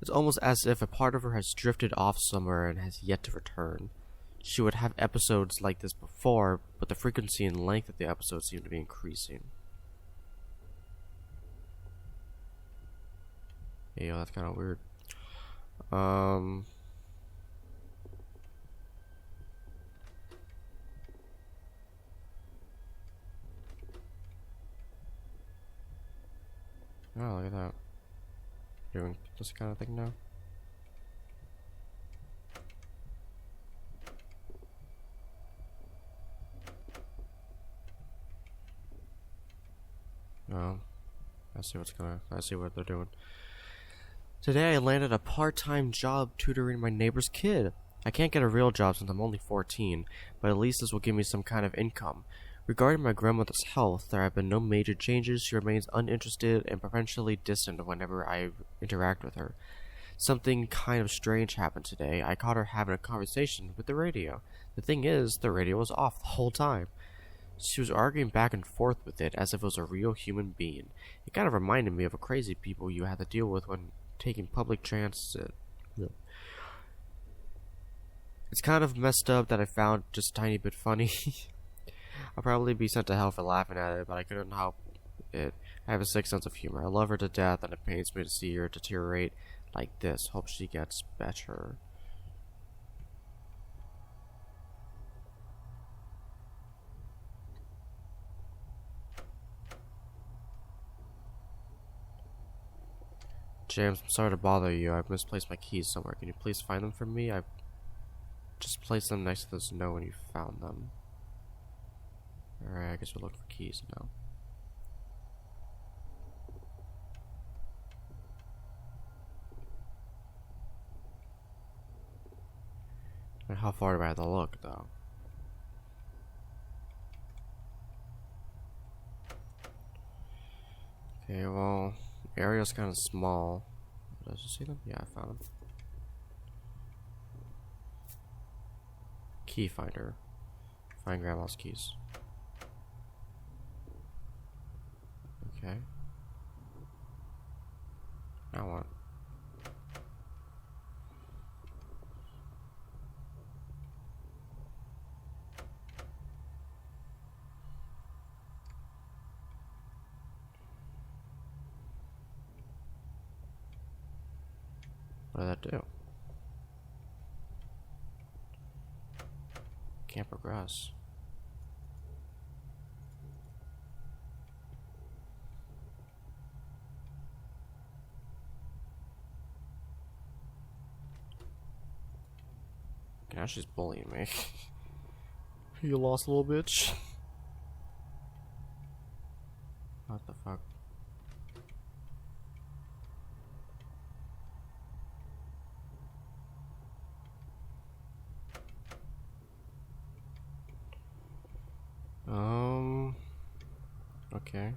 It's almost as if a part of her has drifted off somewhere and has yet to return. She would have episodes like this before, but the frequency and length of the episodes seem to be increasing. Yeah, that's kind of weird. Oh, look at that. Doing this kind of thing now. Oh, I see what they're doing. Today I landed a part-time job tutoring my neighbor's kid. I can't get a real job since I'm only 14, but at least this will give me some kind of income. Regarding my grandmother's health, there have been no major changes. She remains uninterested and potentially distant whenever I interact with her. Something kind of strange happened today. I caught her having a conversation with the radio. The thing is, the radio was off the whole time. She was arguing back and forth with it as if it was a real human being. It kind of reminded me of crazy people you have to deal with when taking public transit. It's kind of messed up that I found just a tiny bit funny. I'll probably be sent to hell for laughing at it, but I couldn't help it. I have a sick sense of humor. I love her to death, and it pains me to see her deteriorate like this. Hope she gets better. James, I'm sorry to bother you. I've misplaced my keys somewhere. Can you please find them for me? I've just placed them next to this note when you found them. Alright, I guess we're looking for keys now. And how far do I have to look, though? Okay, well, the area's kind of small. Did I just see them? Yeah, I found them. Key finder. Find grandma's keys. Okay. Now what? What did that do? Can't progress. Now she's bullying me. You lost, little bitch. What the fuck? Okay.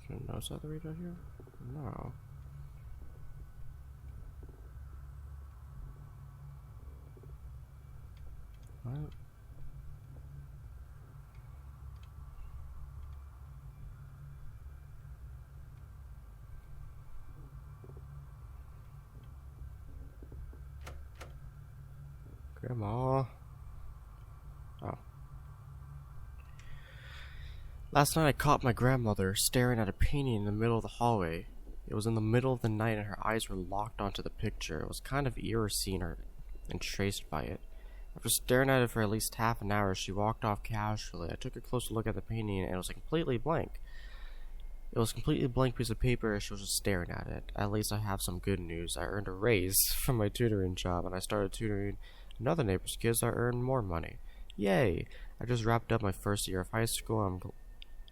Is there notes I have to read out here? No. What? Grandma. Oh. Last night I caught my grandmother staring at a painting in the middle of the hallway. It was in the middle of the night and her eyes were locked onto the picture. It was kind of eerie seeing her and traced by it. After staring at it for at least half an hour, she walked off casually. I took a closer look at the painting and it was completely blank. It was a completely blank piece of paper and she was just staring at it. At least I have some good news. I earned a raise from my tutoring job and I started tutoring another neighbor's kids. I earned more money. Yay! I just wrapped up my first year of high school.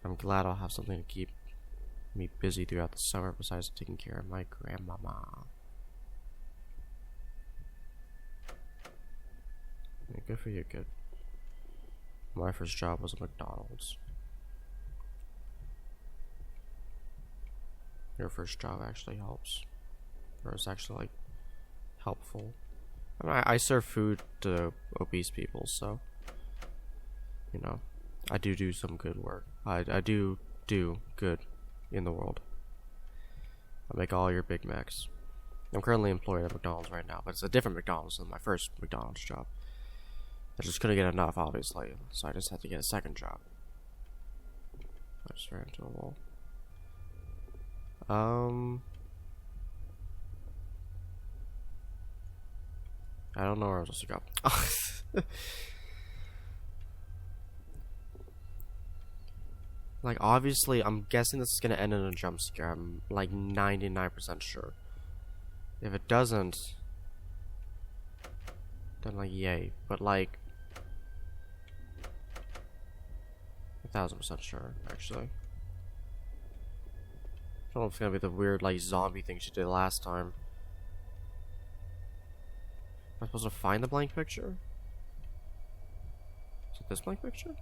I'm glad I'll have something to keep me busy throughout the summer besides taking care of my grandmama. Yeah, good for you, good. My first job was at McDonald's. Your first job actually helps. Or it's actually, like, helpful. I mean, I serve food to obese people, so, you know, I do some good work. I do good in the world. I make all your Big Macs. I'm currently employed at McDonald's right now, but it's a different McDonald's than my first McDonald's job. I just couldn't get enough, obviously, so I just had to get a second job. I just ran into a wall. I don't know where I'm supposed to go. Like, obviously, I'm guessing this is gonna end in a jump scare. I'm like 99% sure. If it doesn't, then like, yay. But like, 1000% sure, actually. I don't know if it's gonna be the weird, like, zombie thing she did last time. I supposed to find the blank picture? Is it this blank picture?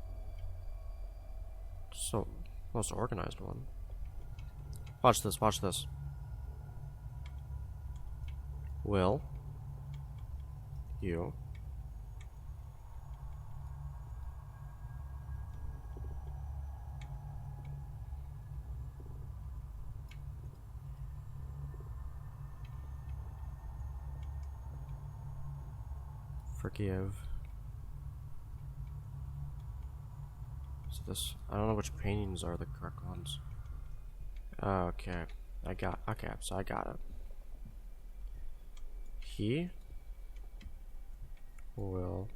So, most organized one. Watch this, watch this. Will you forgive? So this, I don't know which paintings are the correct ones. Okay, okay, so I got it. He will.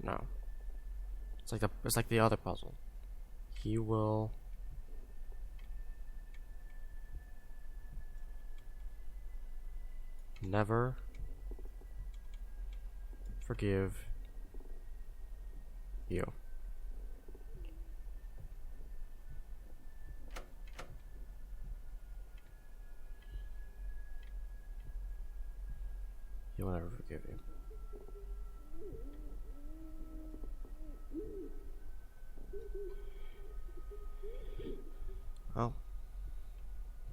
No. It's like the other puzzle. He will never forgive you. He will never forgive you. Oh.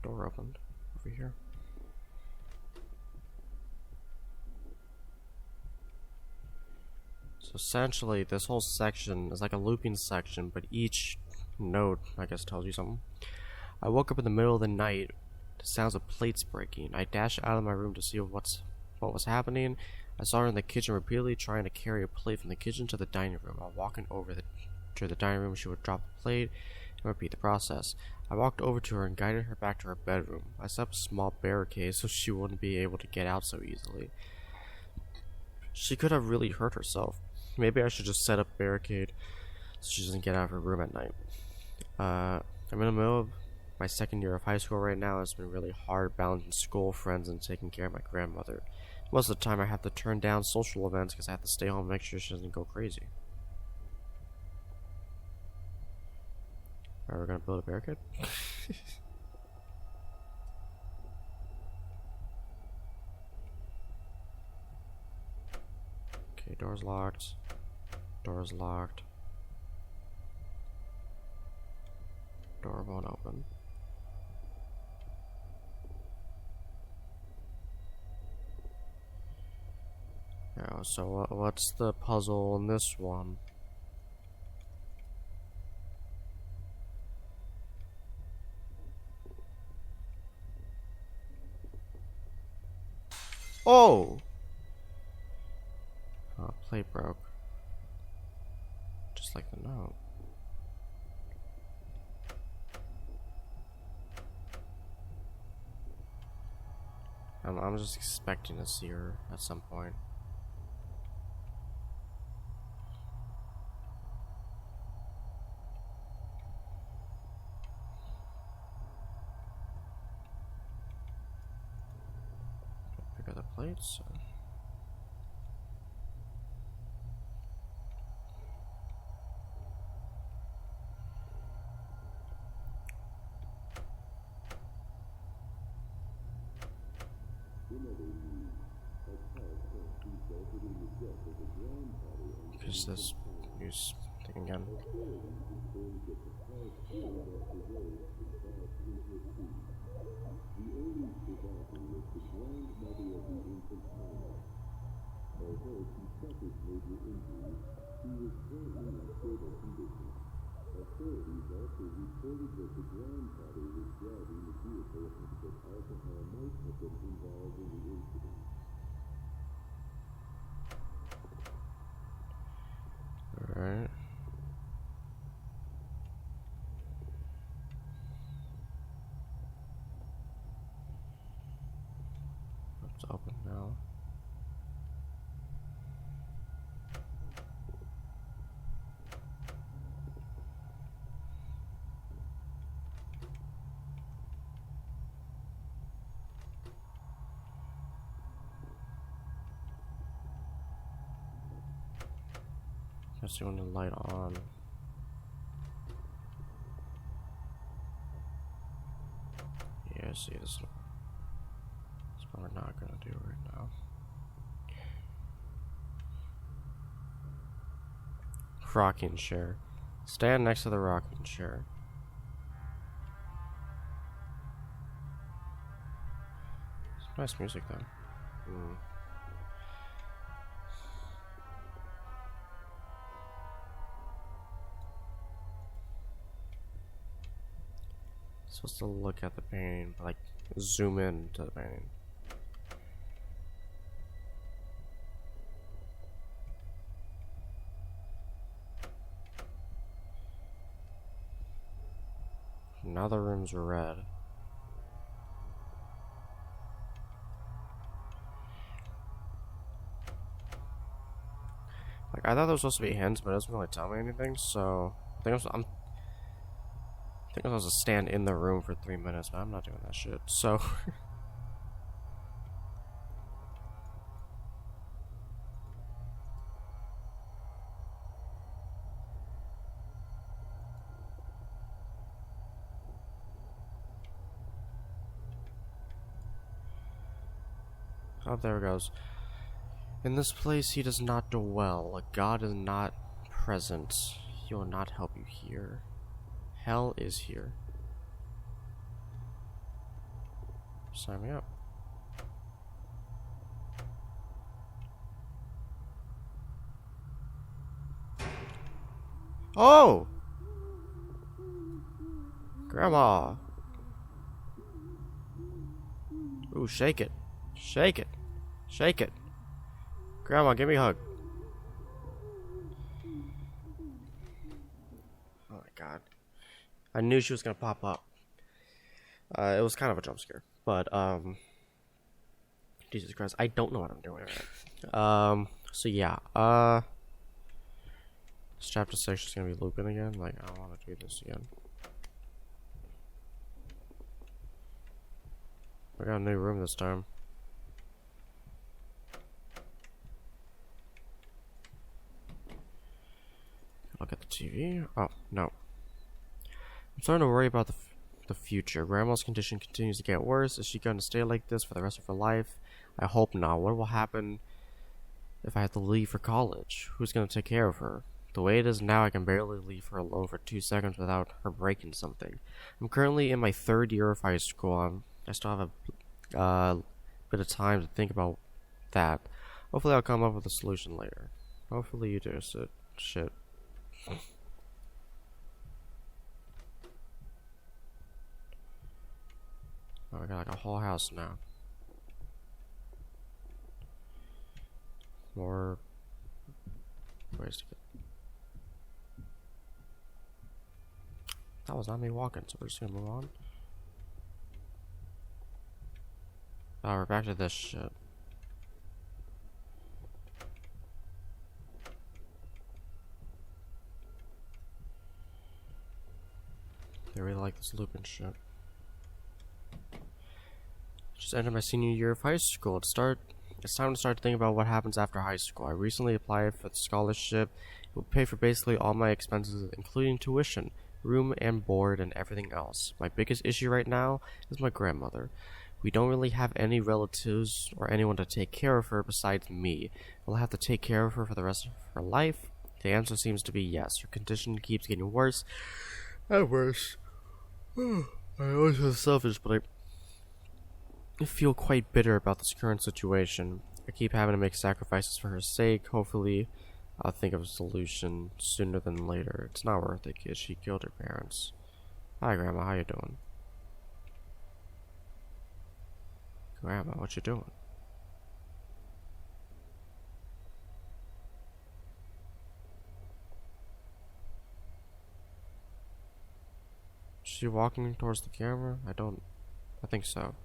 Door opened over here. So essentially, this whole section is like a looping section, but each note, I guess, tells you something. I woke up in the middle of the night to sounds of plates breaking. I dashed out of my room to see what was happening. I saw her in the kitchen repeatedly trying to carry a plate from the kitchen to the dining room. While walking over to the dining room, she would drop the plate and repeat the process. I walked over to her and guided her back to her bedroom. I set up a small barricade so she wouldn't be able to get out so easily. She could have really hurt herself. Maybe I should just set up a barricade so she doesn't get out of her room at night. I'm in the middle of my second year of high school right now. It's been really hard balancing school, friends, and taking care of my grandmother. Most of the time I have to turn down social events because I have to stay home and make sure she doesn't go crazy. Alright, we're gonna build a barricade? Okay, door's locked. Door's locked. Door won't open. Yeah, so what's the puzzle in this one? Oh! Plate broke. Just like the note. I'm just expecting to see her at some point. Pick up the plates. Use this use thing again. Although she suffered major injuries, she was currently in stable condition. Authorities also reported that the grandfather was driving the vehicle and that alcohol might have been involved in the incident. Alright. It's open now. Just want the light on. Yeah, I see this. we're not gonna do right now. Rocking chair. Stand next to the rocking chair. It's nice music though. Supposed to look at the painting, like zoom in to the painting. Now the room's red. Like, I thought there was supposed to be hints, but it doesn't really tell me anything, so I think I think I'm supposed to stand in the room for 3 minutes, but I'm not doing that shit, so oh, there it goes. In this place he does not dwell. God is not present. He will not help you here. Hell is here. Sign me up. Oh! Grandma! Ooh, shake it. Shake it. Shake it. Grandma, give me a hug. Oh my god. I knew she was gonna pop up. It was kind of a jump scare. But, Jesus Christ, I don't know what I'm doing right. So yeah, this chapter 6 is gonna be looping again. Like, I don't want to do this again. I got a new room this time. Look at the TV. Oh, no. I'm starting to worry about the future. Grandma's condition continues to get worse. Is she going to stay like this for the rest of her life? I hope not. What will happen if I have to leave for college? Who's going to take care of her? The way it is now, I can barely leave her alone for 2 seconds without her breaking something. I'm currently in my 3rd year of high school. I still have a bit of time to think about that. Hopefully I'll come up with a solution later. Hopefully you do. So, shit. Oh, I got like a whole house now. More ways to get. That was not me walking, so we're just gonna move on. Oh, we're back to this shit. They really like this looping shit. Just entered my senior year of high school. It's time to start thinking about what happens after high school. I recently applied for the scholarship. It will pay for basically all my expenses, including tuition, room and board, and everything else. My biggest issue right now is my grandmother. We don't really have any relatives or anyone to take care of her besides me. Will I have to take care of her for the rest of her life? The answer seems to be yes. Her condition keeps getting worse and worse. I always feel selfish, but I feel quite bitter about this current situation. I keep having to make sacrifices for her sake. Hopefully, I'll think of a solution sooner than later. It's not worth it, kid. She killed her parents. Hi, Grandma. How you doing? Grandma, what you doing? Is she walking towards the camera? I think so.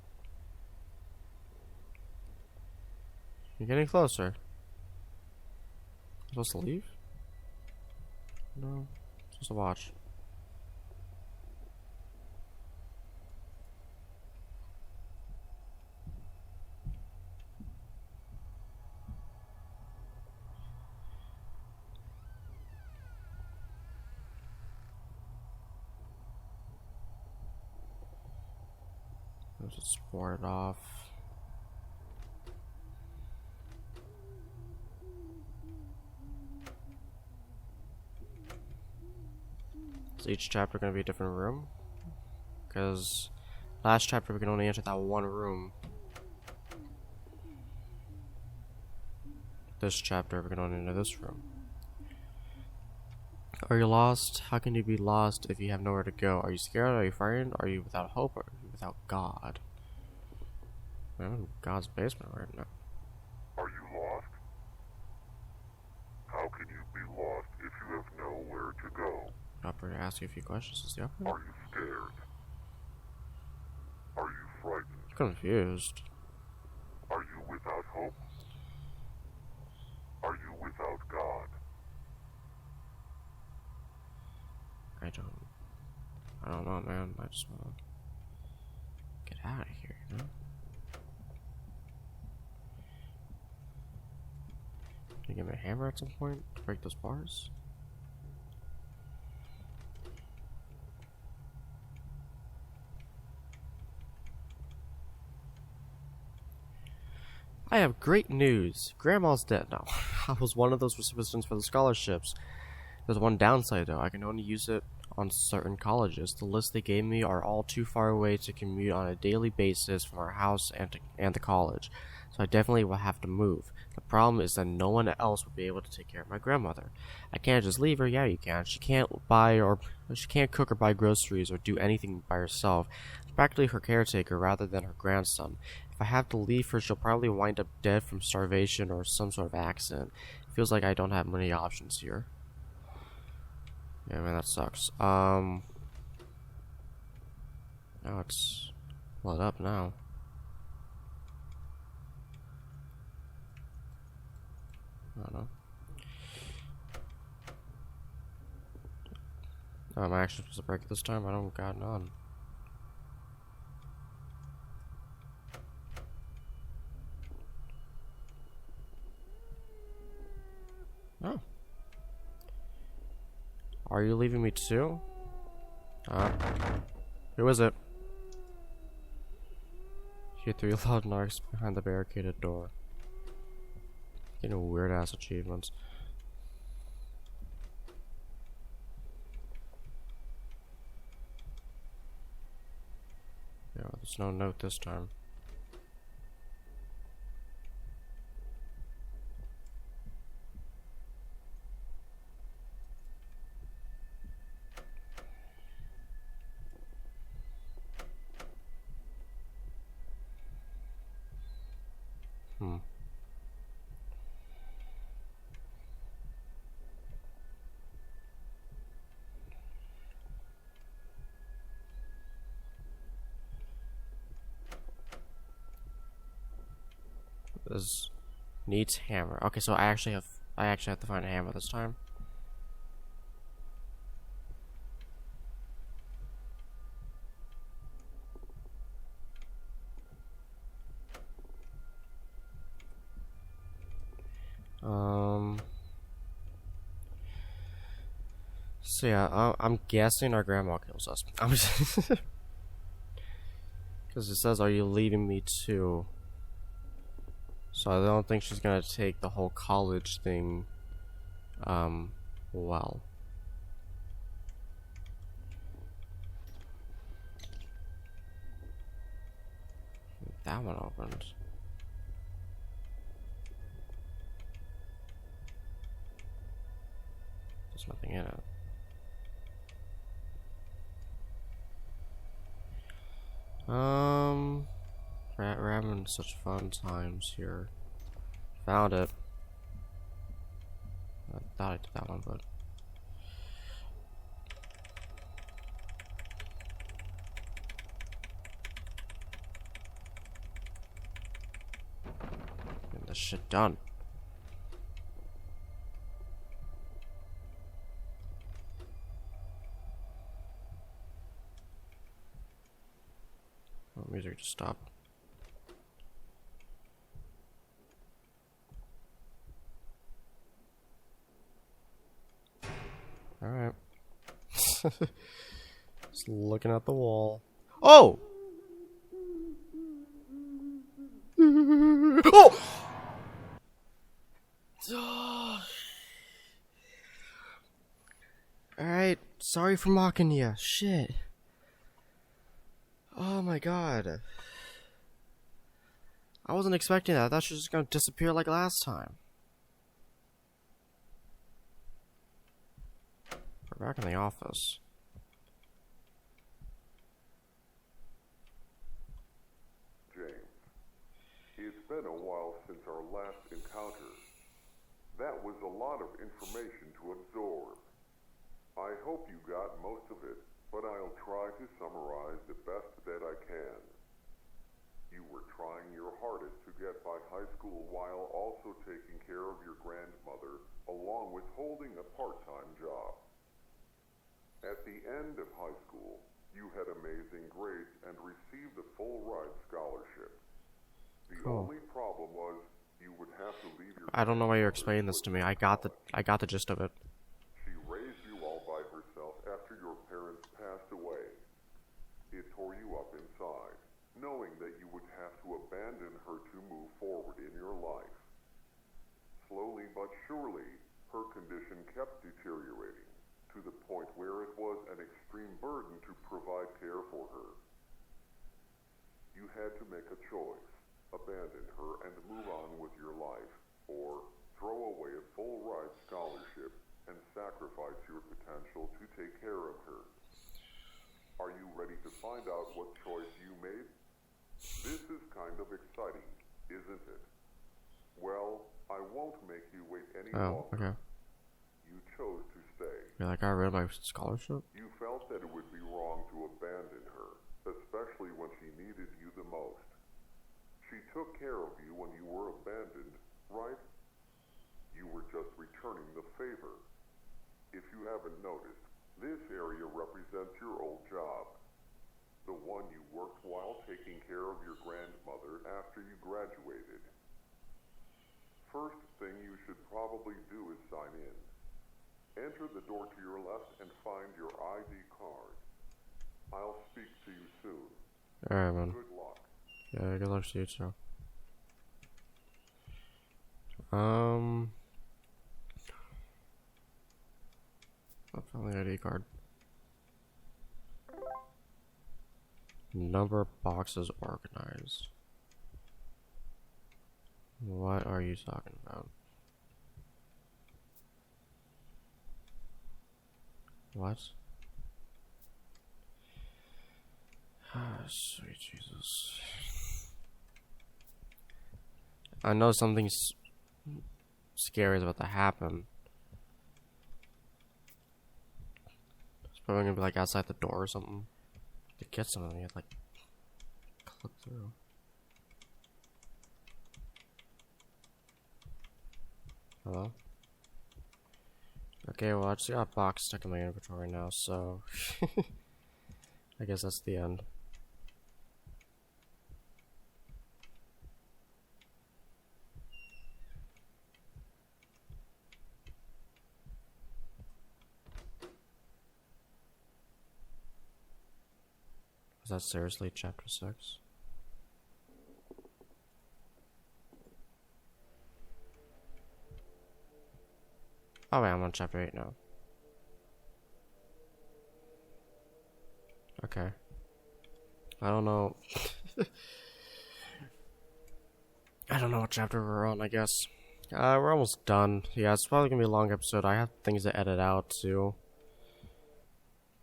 You're getting closer. Supposed to leave? No. Supposed to watch. Let's just ward it off. Is each chapter gonna be a different room? Because last chapter we can only enter that one room. This chapter we can only enter this room. Are you lost? How can you be lost if you have nowhere to go? Are you scared? Are you frightened? Are you without hope? Or are you without God? I'm in God's basement right now. Are you lost? How can you be lost if you have nowhere to go? Operator, ask you a few questions. Is the operator Are you scared? Are you frightened? confused? Are you without hope? Are you without God? I don't know, man. I just want to get out of here, you know? Can you give me a hammer at some point to break those bars? I have great news. Grandma's dead now. I was one of those recipients for the scholarships. There's one downside though. I can only use it on certain colleges. The list they gave me are all too far away to commute on a daily basis from our house and the college. So I definitely will have to move. The problem is that no one else will be able to take care of my grandmother. I can't just leave her. Yeah, you can. She can't cook or buy groceries or do anything by herself. I'm practically her caretaker rather than her grandson. If I have to leave her, she'll probably wind up dead from starvation or some sort of accident. It feels like I don't have many options here. Yeah, man, that sucks. Now it's lit up now. I don't know. Am I actually supposed to break it this time? I don't got none. Oh. Are you leaving me too? Who is it? Hear three loud knocks behind the barricaded door. Getting weird ass achievements. Yeah, there's no note this time. This needs hammer. Okay, so I actually have to find a hammer this time. So yeah, I'm guessing our grandma kills us. I'm just because it says, "Are you leaving me too?" So I don't think she's gonna take the whole college thing, well. That one opened. There's nothing in it. We're having such fun times here. Found it. I thought I did that one, but get this shit done. Oh, music just stopped. Alright. Just looking at the wall. Oh! Oh! Alright, sorry for mocking you. Shit. Oh my god. I wasn't expecting that. I thought she was just gonna disappear like last time. We're back in the office. James, it's been a while since our last encounter. That was a lot of information to absorb. I hope you got most of it, but I'll try to summarize the best that I can. You were trying your hardest to get by high school while also taking care of your grandmother, along with holding a part-time job. At the end of high school, you had amazing grades and received a full-ride scholarship. The only problem was you would have to leave your... I don't know why you're explaining this to me. I got the gist of it. She raised you all by herself after your parents passed away. It tore you up inside, knowing that you would have to abandon her to move forward in your life. Slowly but surely, her condition kept deteriorating, to the point where it was an extreme burden to provide care for her. You had to make a choice, abandon her and move on with your life, or throw away a full-ride scholarship and sacrifice your potential to take care of her. Are you ready to find out what choice you made? This is kind of exciting, isn't it? Well, I won't make you wait any Oh, longer. okay. You chose to stay. You're like, I read my scholarship? You felt that it would be wrong to abandon her, especially when she needed you the most. She took care of you when you were abandoned, right? You were just returning the favor. If you haven't noticed, this area represents your old job. The one you worked while taking care of your grandmother after you graduated. First thing you should probably do is sign in. Enter the door to your left and find your ID card. I'll speak to you soon. Alright, man. Good luck. Yeah, good luck to you too. I found the ID card. Number of boxes organized. What are you talking about? What? Ah, sweet Jesus. I know something scary is about to happen. It's probably gonna be like outside the door or something. To get something, you have to like click through. Hello? Okay, well I just got a box stuck in my inventory now, so I guess that's the end. Is that seriously chapter 6? Oh wait, I'm on chapter 8 now. Okay. I don't know. I don't know what chapter we're on, I guess. We're almost done. Yeah, it's probably gonna be a long episode. I have things to edit out too.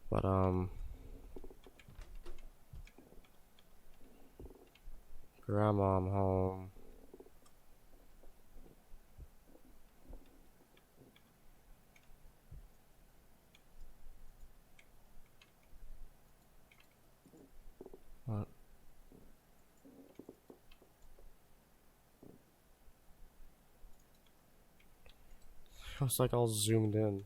But, Grandma, I'm home. What? I was like all zoomed in.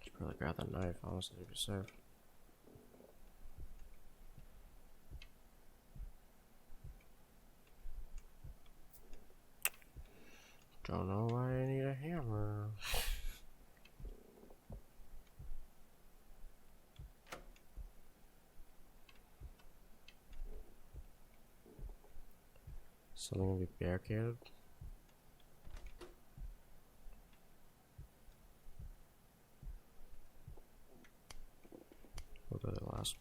Should probably grab that knife, honestly, to be safe. Don't know why I need a hammer. Something will be barricaded. What did it last?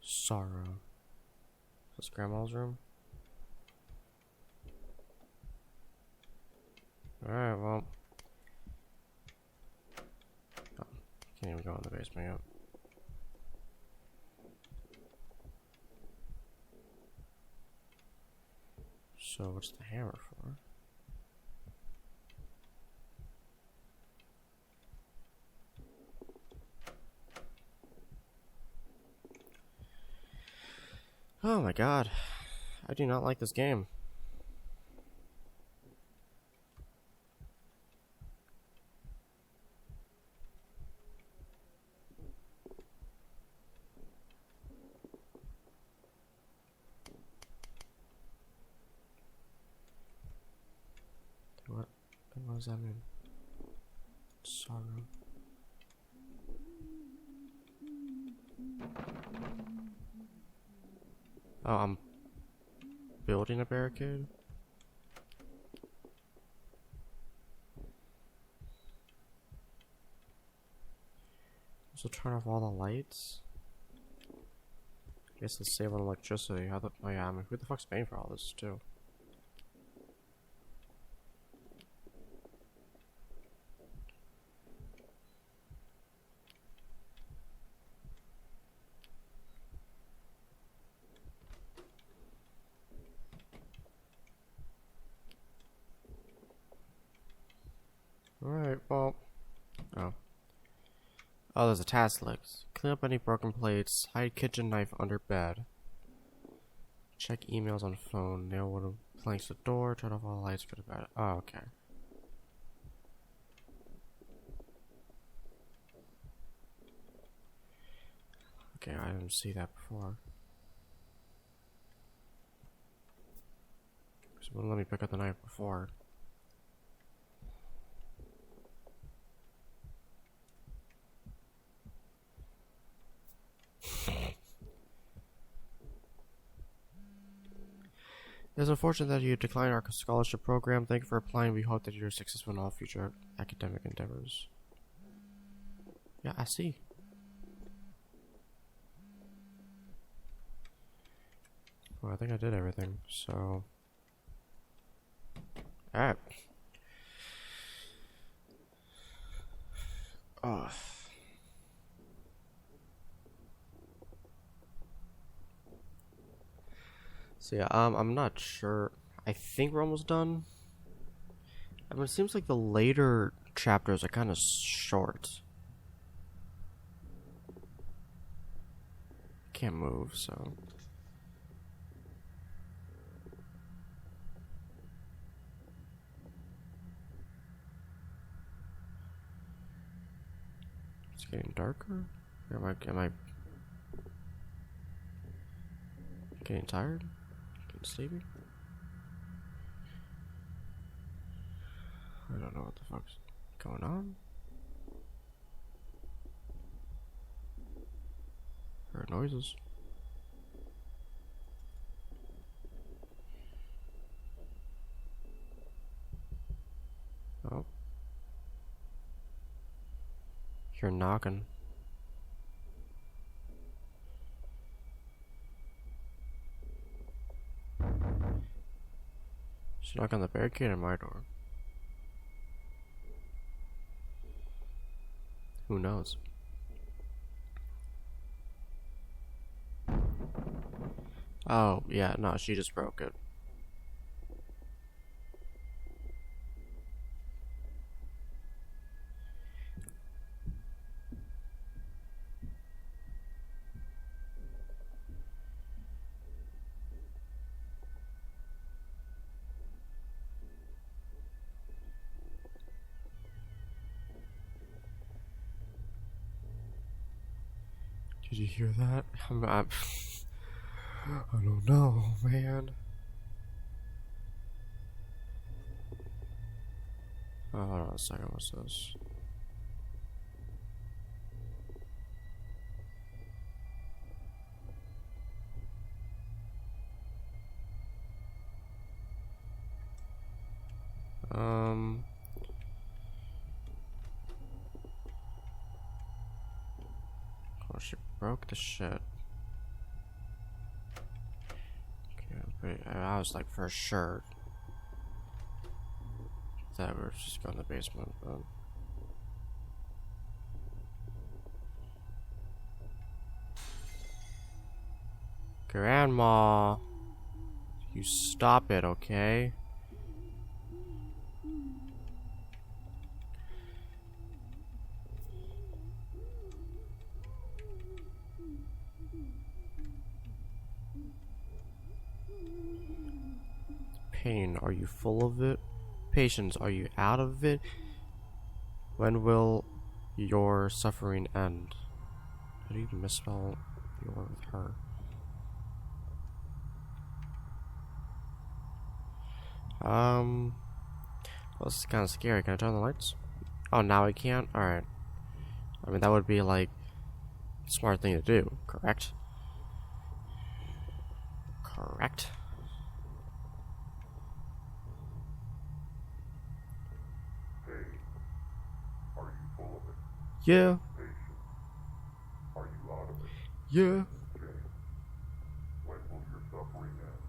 Sorrow. Is this grandma's room? Alright, well. Oh, can't even go in the basement yet. So, what's the hammer for? Oh my god. I do not like this game. What does that mean? Sorrow. Oh, I'm building a barricade? So turn off all the lights? I guess let's save on electricity. How the— oh yeah, I mean, who the fuck's paying for all this too? Alright, well. Oh. Oh, there's a task list. Clean up any broken plates, hide kitchen knife under bed. Check emails on phone, nail one of planks to the door, turn off all the lights, go to bed. Oh, okay. Okay, I didn't see that before. So it wouldn't let me pick up the knife before. It is unfortunate that you declined our scholarship program. Thank you for applying. We hope that you're successful in all future academic endeavors. Yeah, I see. Well, I think I did everything, so... Alright. Oh. So yeah, I'm not sure. I think we're almost done. I mean, it seems like the later chapters are kind of short. Can't move, so... It's getting darker? Or am I getting tired? Getting sleepy? I don't know what the fuck's going on. Heard noises. Oh. You're knocking. Should knock on the barricade or my door? Who knows? Oh, yeah, no, she just broke it. Did you hear that? I don't know, man. Oh, hold on a second, what's this? Oh, she broke the shit. Okay, I was like for sure that we were just going to the basement, but... Grandma, you stop it, okay? Pain, are you full of it? Patience, are you out of it? When will your suffering end? Did you even misspell your with her? Well, this is kind of scary. Can I turn the lights? Oh, now I can't? Alright. I mean, that would be like a smart thing to do, correct? Correct. Hey, are you full of it? Yeah. Patience, are you out of it? Yeah. Jane, when will your suffering end?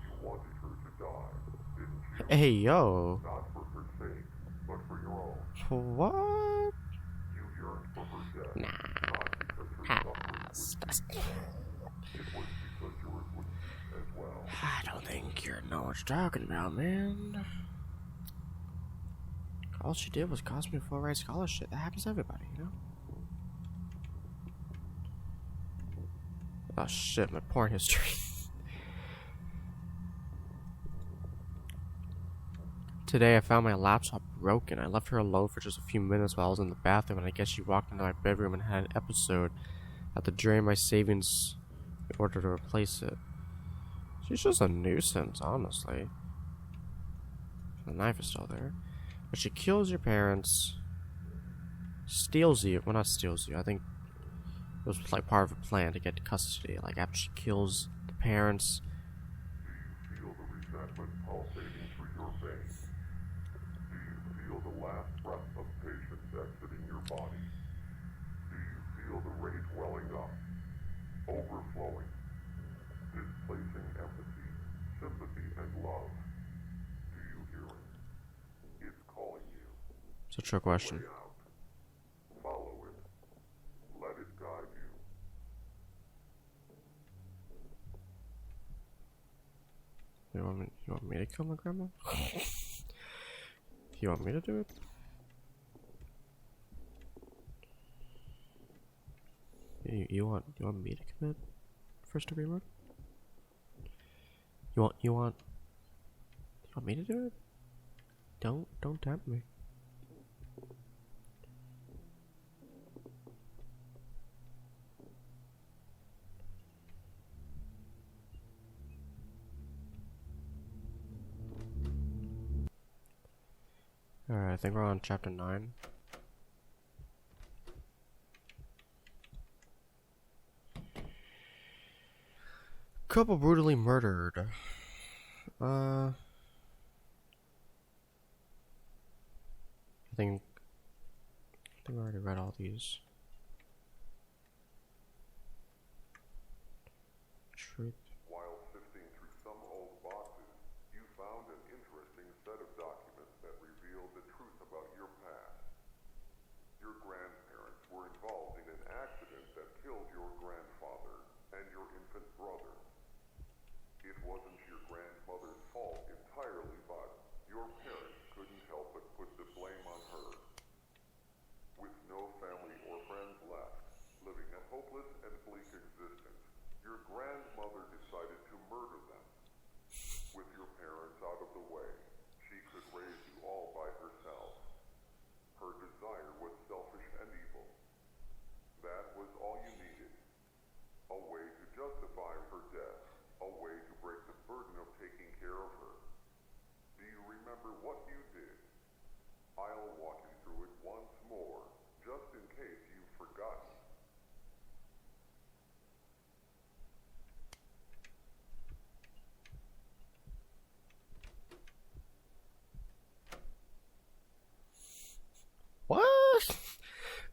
You wanted her to die, didn't you? Hey, yo. Not for her sake, but for your own. What? You yearned for her death, Nah. not because her suffering was easy. It was because yours was as well. I don't think you know what you're talking about, man. All she did was cost me a full ride scholarship. That happens to everybody, you know? Oh shit, my porn history. Today I found my laptop broken. I left her alone for just a few minutes while I was in the bathroom, and I guess she walked into my bedroom and had an episode. I had to drain my savings in order to replace it. She's just a nuisance, honestly. The knife is still there. But she kills your parents, steals you. Well, not steals you. I think it was like part of a plan to get custody. Like after she kills the parents. Do you feel the resentment pulsating through your veins? Do you feel the last breath of patience exiting your body? Do you feel the rage welling up, overflowing, displacing empathy, sympathy, and love? Do you hear it? It's calling you. It's a trick question. Way out. Follow it. Let it guide you. You want me to kill my grandma? You want me to do it? You want me to commit first degree murder? You want me to do it? Don't tempt me. Alright, I think we're on chapter 9. Couple brutally murdered. I think I already read all these. Truth. While sifting through some old boxes, you found an interesting set of documents that revealed the truth about your past. Your grandparents were involved in an accident that killed your grandfather and your infant brother. It wasn't your grandmother's fault entirely, but your parents couldn't help but put the blame on her. With no family or friends left, living a hopeless and bleak existence, your grandmother decided to murder them. With your parents out of the way, she could raise you all by herself. Her desire was selfish and evil. That was all you needed. A way to justify her death. A way to break the burden of taking care of her. Do you remember what you did? I'll walk you through it once more, just in case you've forgotten.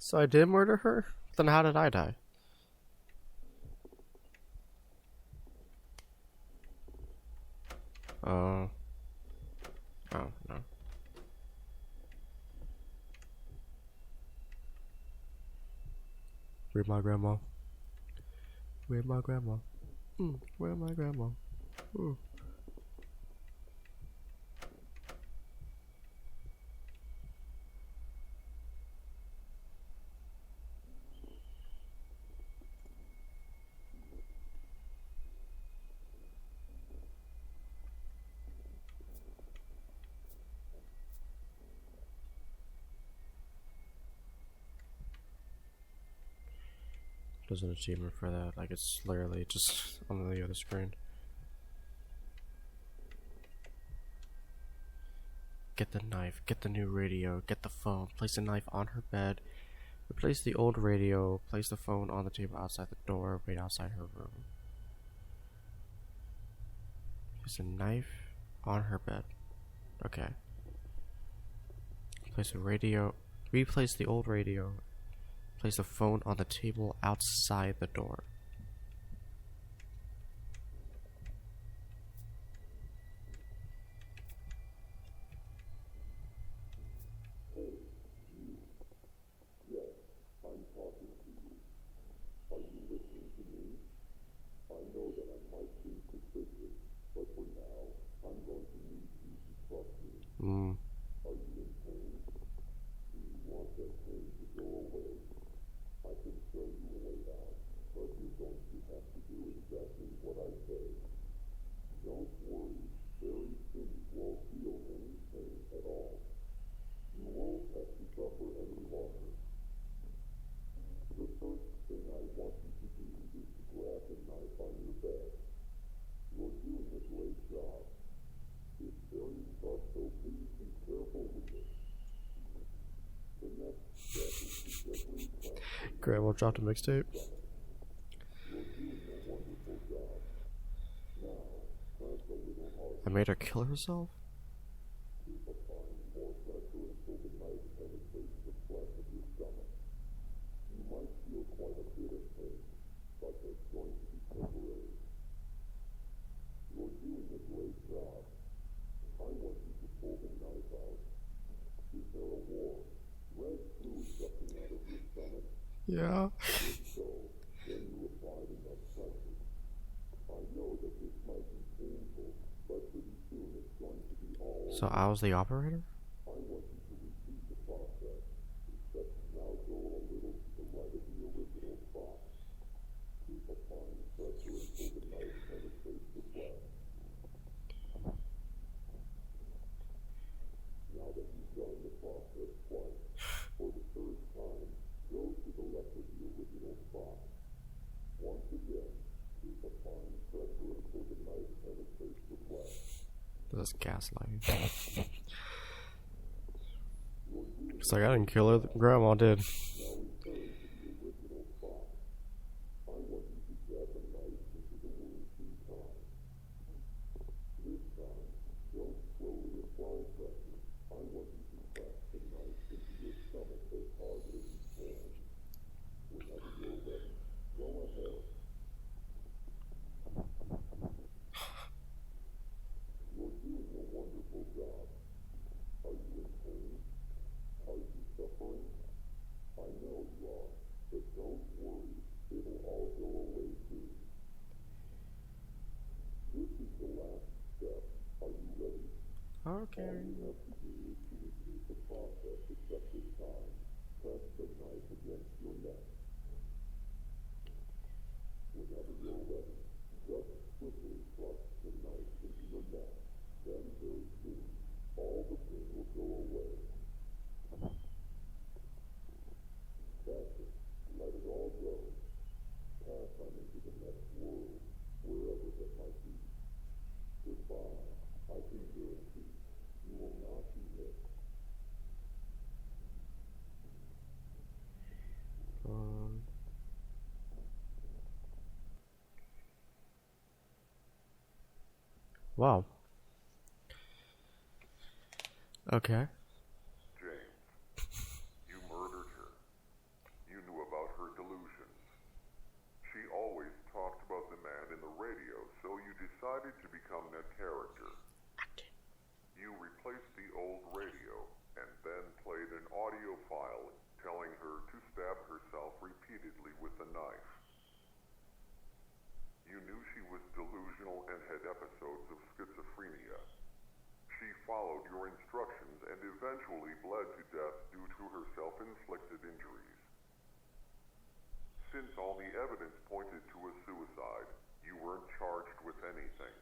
So I did murder her? Then how did I die? Oh. Oh, no. Where's my grandma? Where's my grandma? Where's my grandma? Ooh. There's an achievement for that. Like, it's literally just on the other screen. Get the knife, get the new radio, get the phone, place the knife on her bed, replace the old radio, place the phone on the table outside the door, wait outside her room. Place a knife on her bed. Okay. Place a radio, replace the old radio, place the phone on the table outside the door. Mm. Grandma dropped a mixtape. I made her kill herself? Yeah. So I was the operator? This is gaslighting. It's like I didn't kill her, Grandma did. Okay. Wow. Okay. James, you murdered her. episodes of schizophrenia. She followed your instructions and eventually bled to death due to her self-inflicted injuries. Since all the evidence pointed to a suicide, you weren't charged with anything.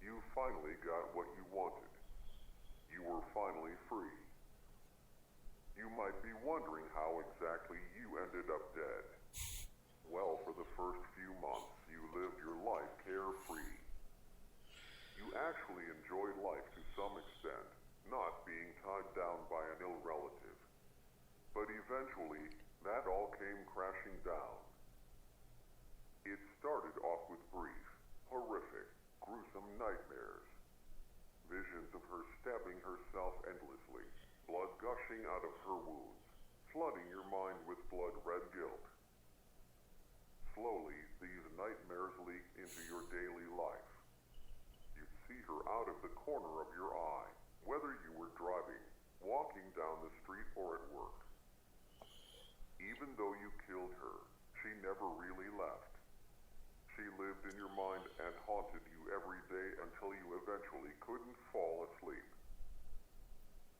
You finally got what you wanted. You were finally free. You might be wondering how exactly you ended up dead. Well, for the first few months, you lived your life carefree. You actually enjoyed life to some extent, not being tied down by an ill relative. But eventually, that all came crashing down. It started off with brief, horrific, gruesome nightmares. Visions of her stabbing herself endlessly, blood gushing out of her wounds, flooding your mind with blood-red guilt. Slowly, these nightmares leaked into your daily life. You'd see her out of the corner of your eye, whether you were driving, walking down the street, or at work. Even though you killed her, she never really left. She lived in your mind and haunted you every day until you eventually couldn't fall asleep.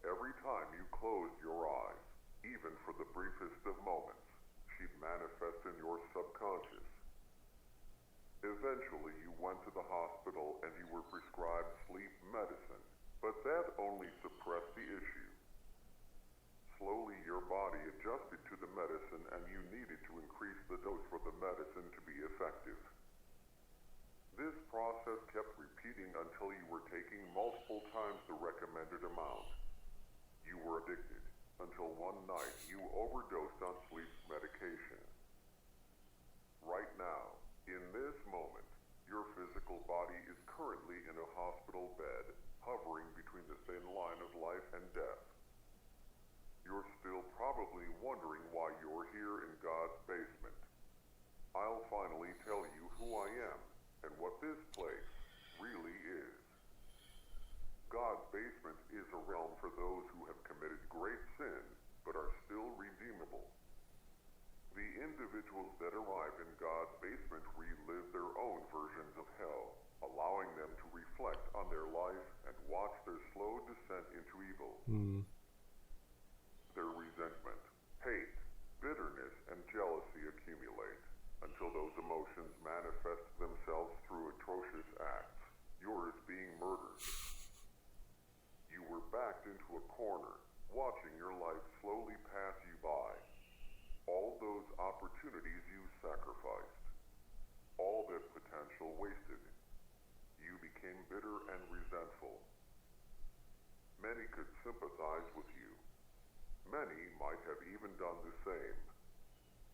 Every time you closed your eyes, even for the briefest of moments, she'd manifest in your subconscious. Eventually, you went to the hospital and you were prescribed sleep medicine, but that only suppressed the issue. Slowly, your body adjusted to the medicine and you needed to increase the dose for the medicine to be effective. This process kept repeating until you were taking multiple times the recommended amount. You were addicted, until one night you overdosed on sleep medication. Right now, in this moment, your physical body is currently in a hospital bed, hovering between the thin line of life and death. You're still probably wondering why you're here in God's basement. I'll finally tell you who I am and what this place really is. God's basement is a realm for those who have committed great sin but are still redeemable. The individuals that arrive in God's basement relive their own versions of hell, allowing them to reflect on their life and watch their slow descent into evil. Their resentment, hate, bitterness, and jealousy accumulate until those emotions manifest themselves through atrocious acts, yours being murdered. You were backed into a corner, watching your life slowly pass you by. All those opportunities you sacrificed. All that potential wasted. You became bitter and resentful. Many could sympathize with you. Many might have even done the same.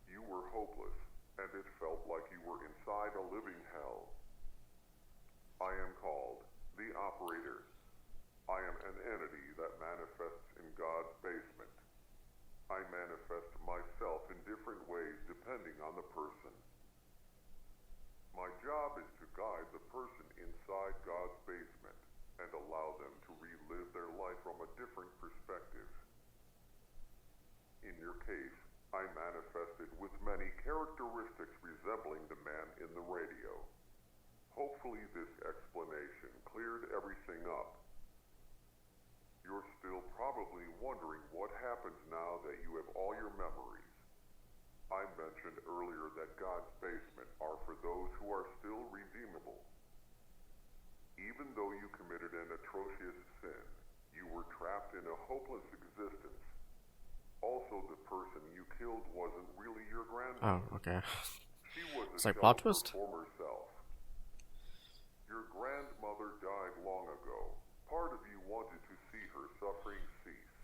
You were hopeless, and it felt like you were inside a living hell. I am called the Operator. I am an entity that manifests in God's basement. I manifest myself in different ways depending on the person. My job is to guide the person inside God's basement and allow them to relive their life from a different perspective. In your case, I manifested with many characteristics resembling the man in the radio. Hopefully this explanation cleared everything up. You're still probably wondering what happens now that you have all your memories. I mentioned earlier that God's basement are for those who are still redeemable. Even though you committed an atrocious sin, you were trapped in a hopeless existence. Also, the person you killed wasn't really your grandmother. Oh, okay. She was a It's like shell plot of her twist? former self. Your grandmother died long ago. Part of you wanted to see her suffering cease.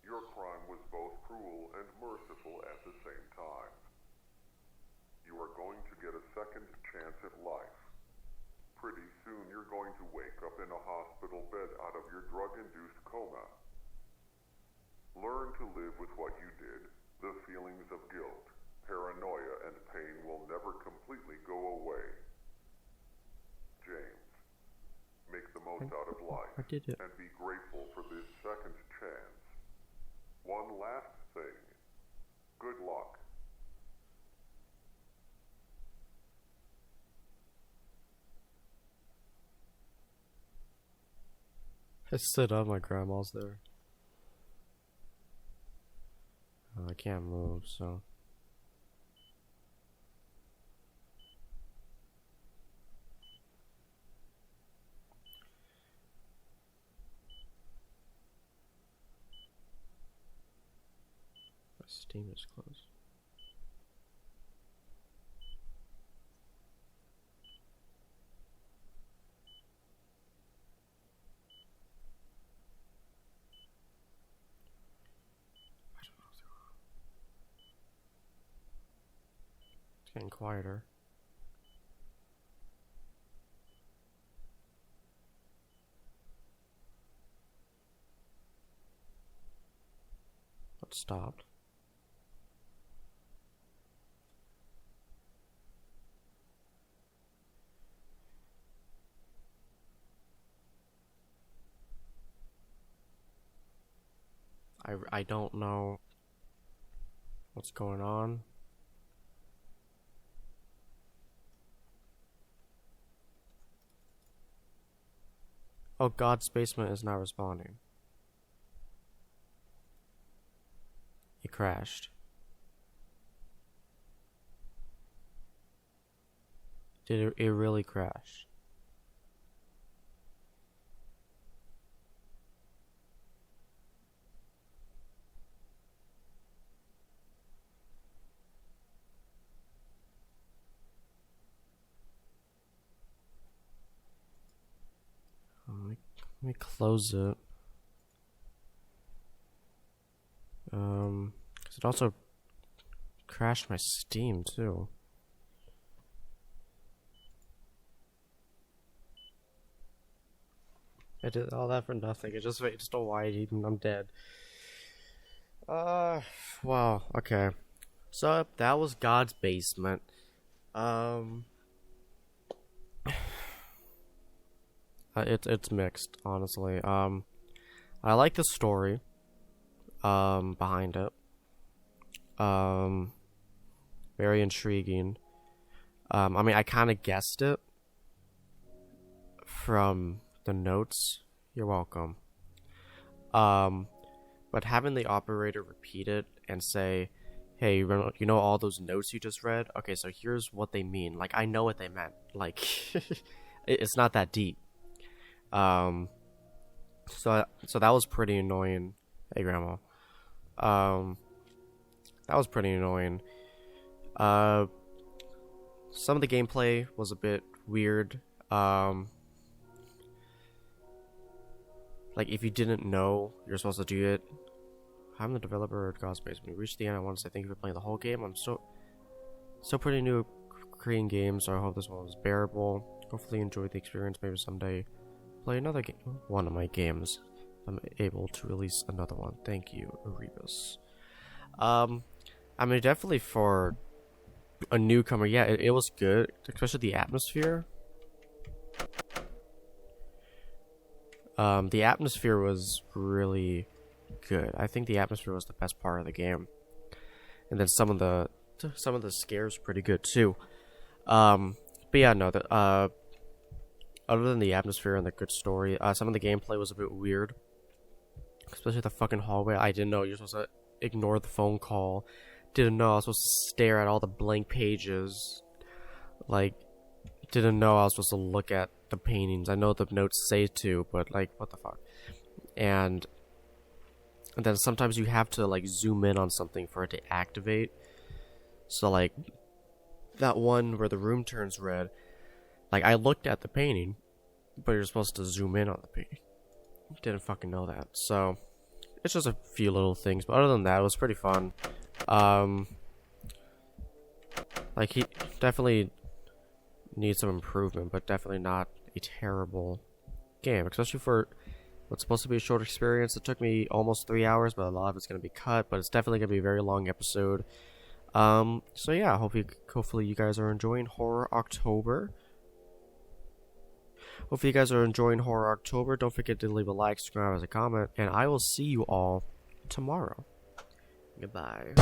Your crime was both cruel and merciful at the same time. You are going to get a second chance at life. Pretty soon you're going to wake up in a hospital bed out of your drug-induced coma. Learn to live with what you did. The feelings of guilt, paranoia, and pain will never completely go away. James, make the most out of life I did it. and be grateful for this second chance. One last thing. Good luck. I stood up, my grandma's there. I can't move, so. My Steam is closed. It's getting quieter. It stopped. I don't know what's going on. Oh, God's basement is not responding. It crashed. Did it really crash? Let me close it. 'Cause it also crashed my Steam too. I did all that for nothing. It just a white and I'm dead. Wow. Okay. So that was God's basement. It's mixed, honestly. I like the story behind it. Very intriguing. I mean, I kind of guessed it from the notes. You're welcome. But having the operator repeat it and say, "Hey, you know all those notes you just read? Okay, so here's what they mean." Like, I know what they meant. Like, it's not that deep. So that was pretty annoying. Hey, Grandma. That was pretty annoying. Some of the gameplay was a bit weird. Like, if you didn't know you're supposed to do it. I'm the developer at God's Basement. When you reach the end, I want to say thank you for playing the whole game. I'm still pretty new at creating games, so I hope this one was bearable. Hopefully you enjoyed the experience. Maybe someday play another game, one of my games. I'm able to release another one. Thank you, Erebus. I mean, definitely for a newcomer, yeah, it was good, especially the atmosphere. The atmosphere was really good. I think the atmosphere was the best part of the game, and then some of the scares were pretty good too. But yeah, no, other than the atmosphere and the good story, some of the gameplay was a bit weird, especially the fucking hallway. I didn't know you're supposed to ignore the phone call. Didn't know I was supposed to stare at all the blank pages. Like, didn't know I was supposed to look at the paintings. I know the notes say to, but like, what the fuck? And then sometimes you have to like zoom in on something for it to activate. So like that one where the room turns red, like I looked at the painting, but you're supposed to zoom in on the painting. Didn't fucking know that. So it's just a few little things, but other than that, it was pretty fun. Like he definitely needs some improvement, but definitely not a terrible game, especially for what's supposed to be a short experience. It took me almost 3 hours, but a lot of it's going to be cut, but it's definitely going to be a very long episode. So yeah, hopefully you guys are enjoying Horror October. Hopefully you guys are enjoying Horror October. Don't forget to leave a like, subscribe, as a comment, and I will see you all tomorrow. Goodbye.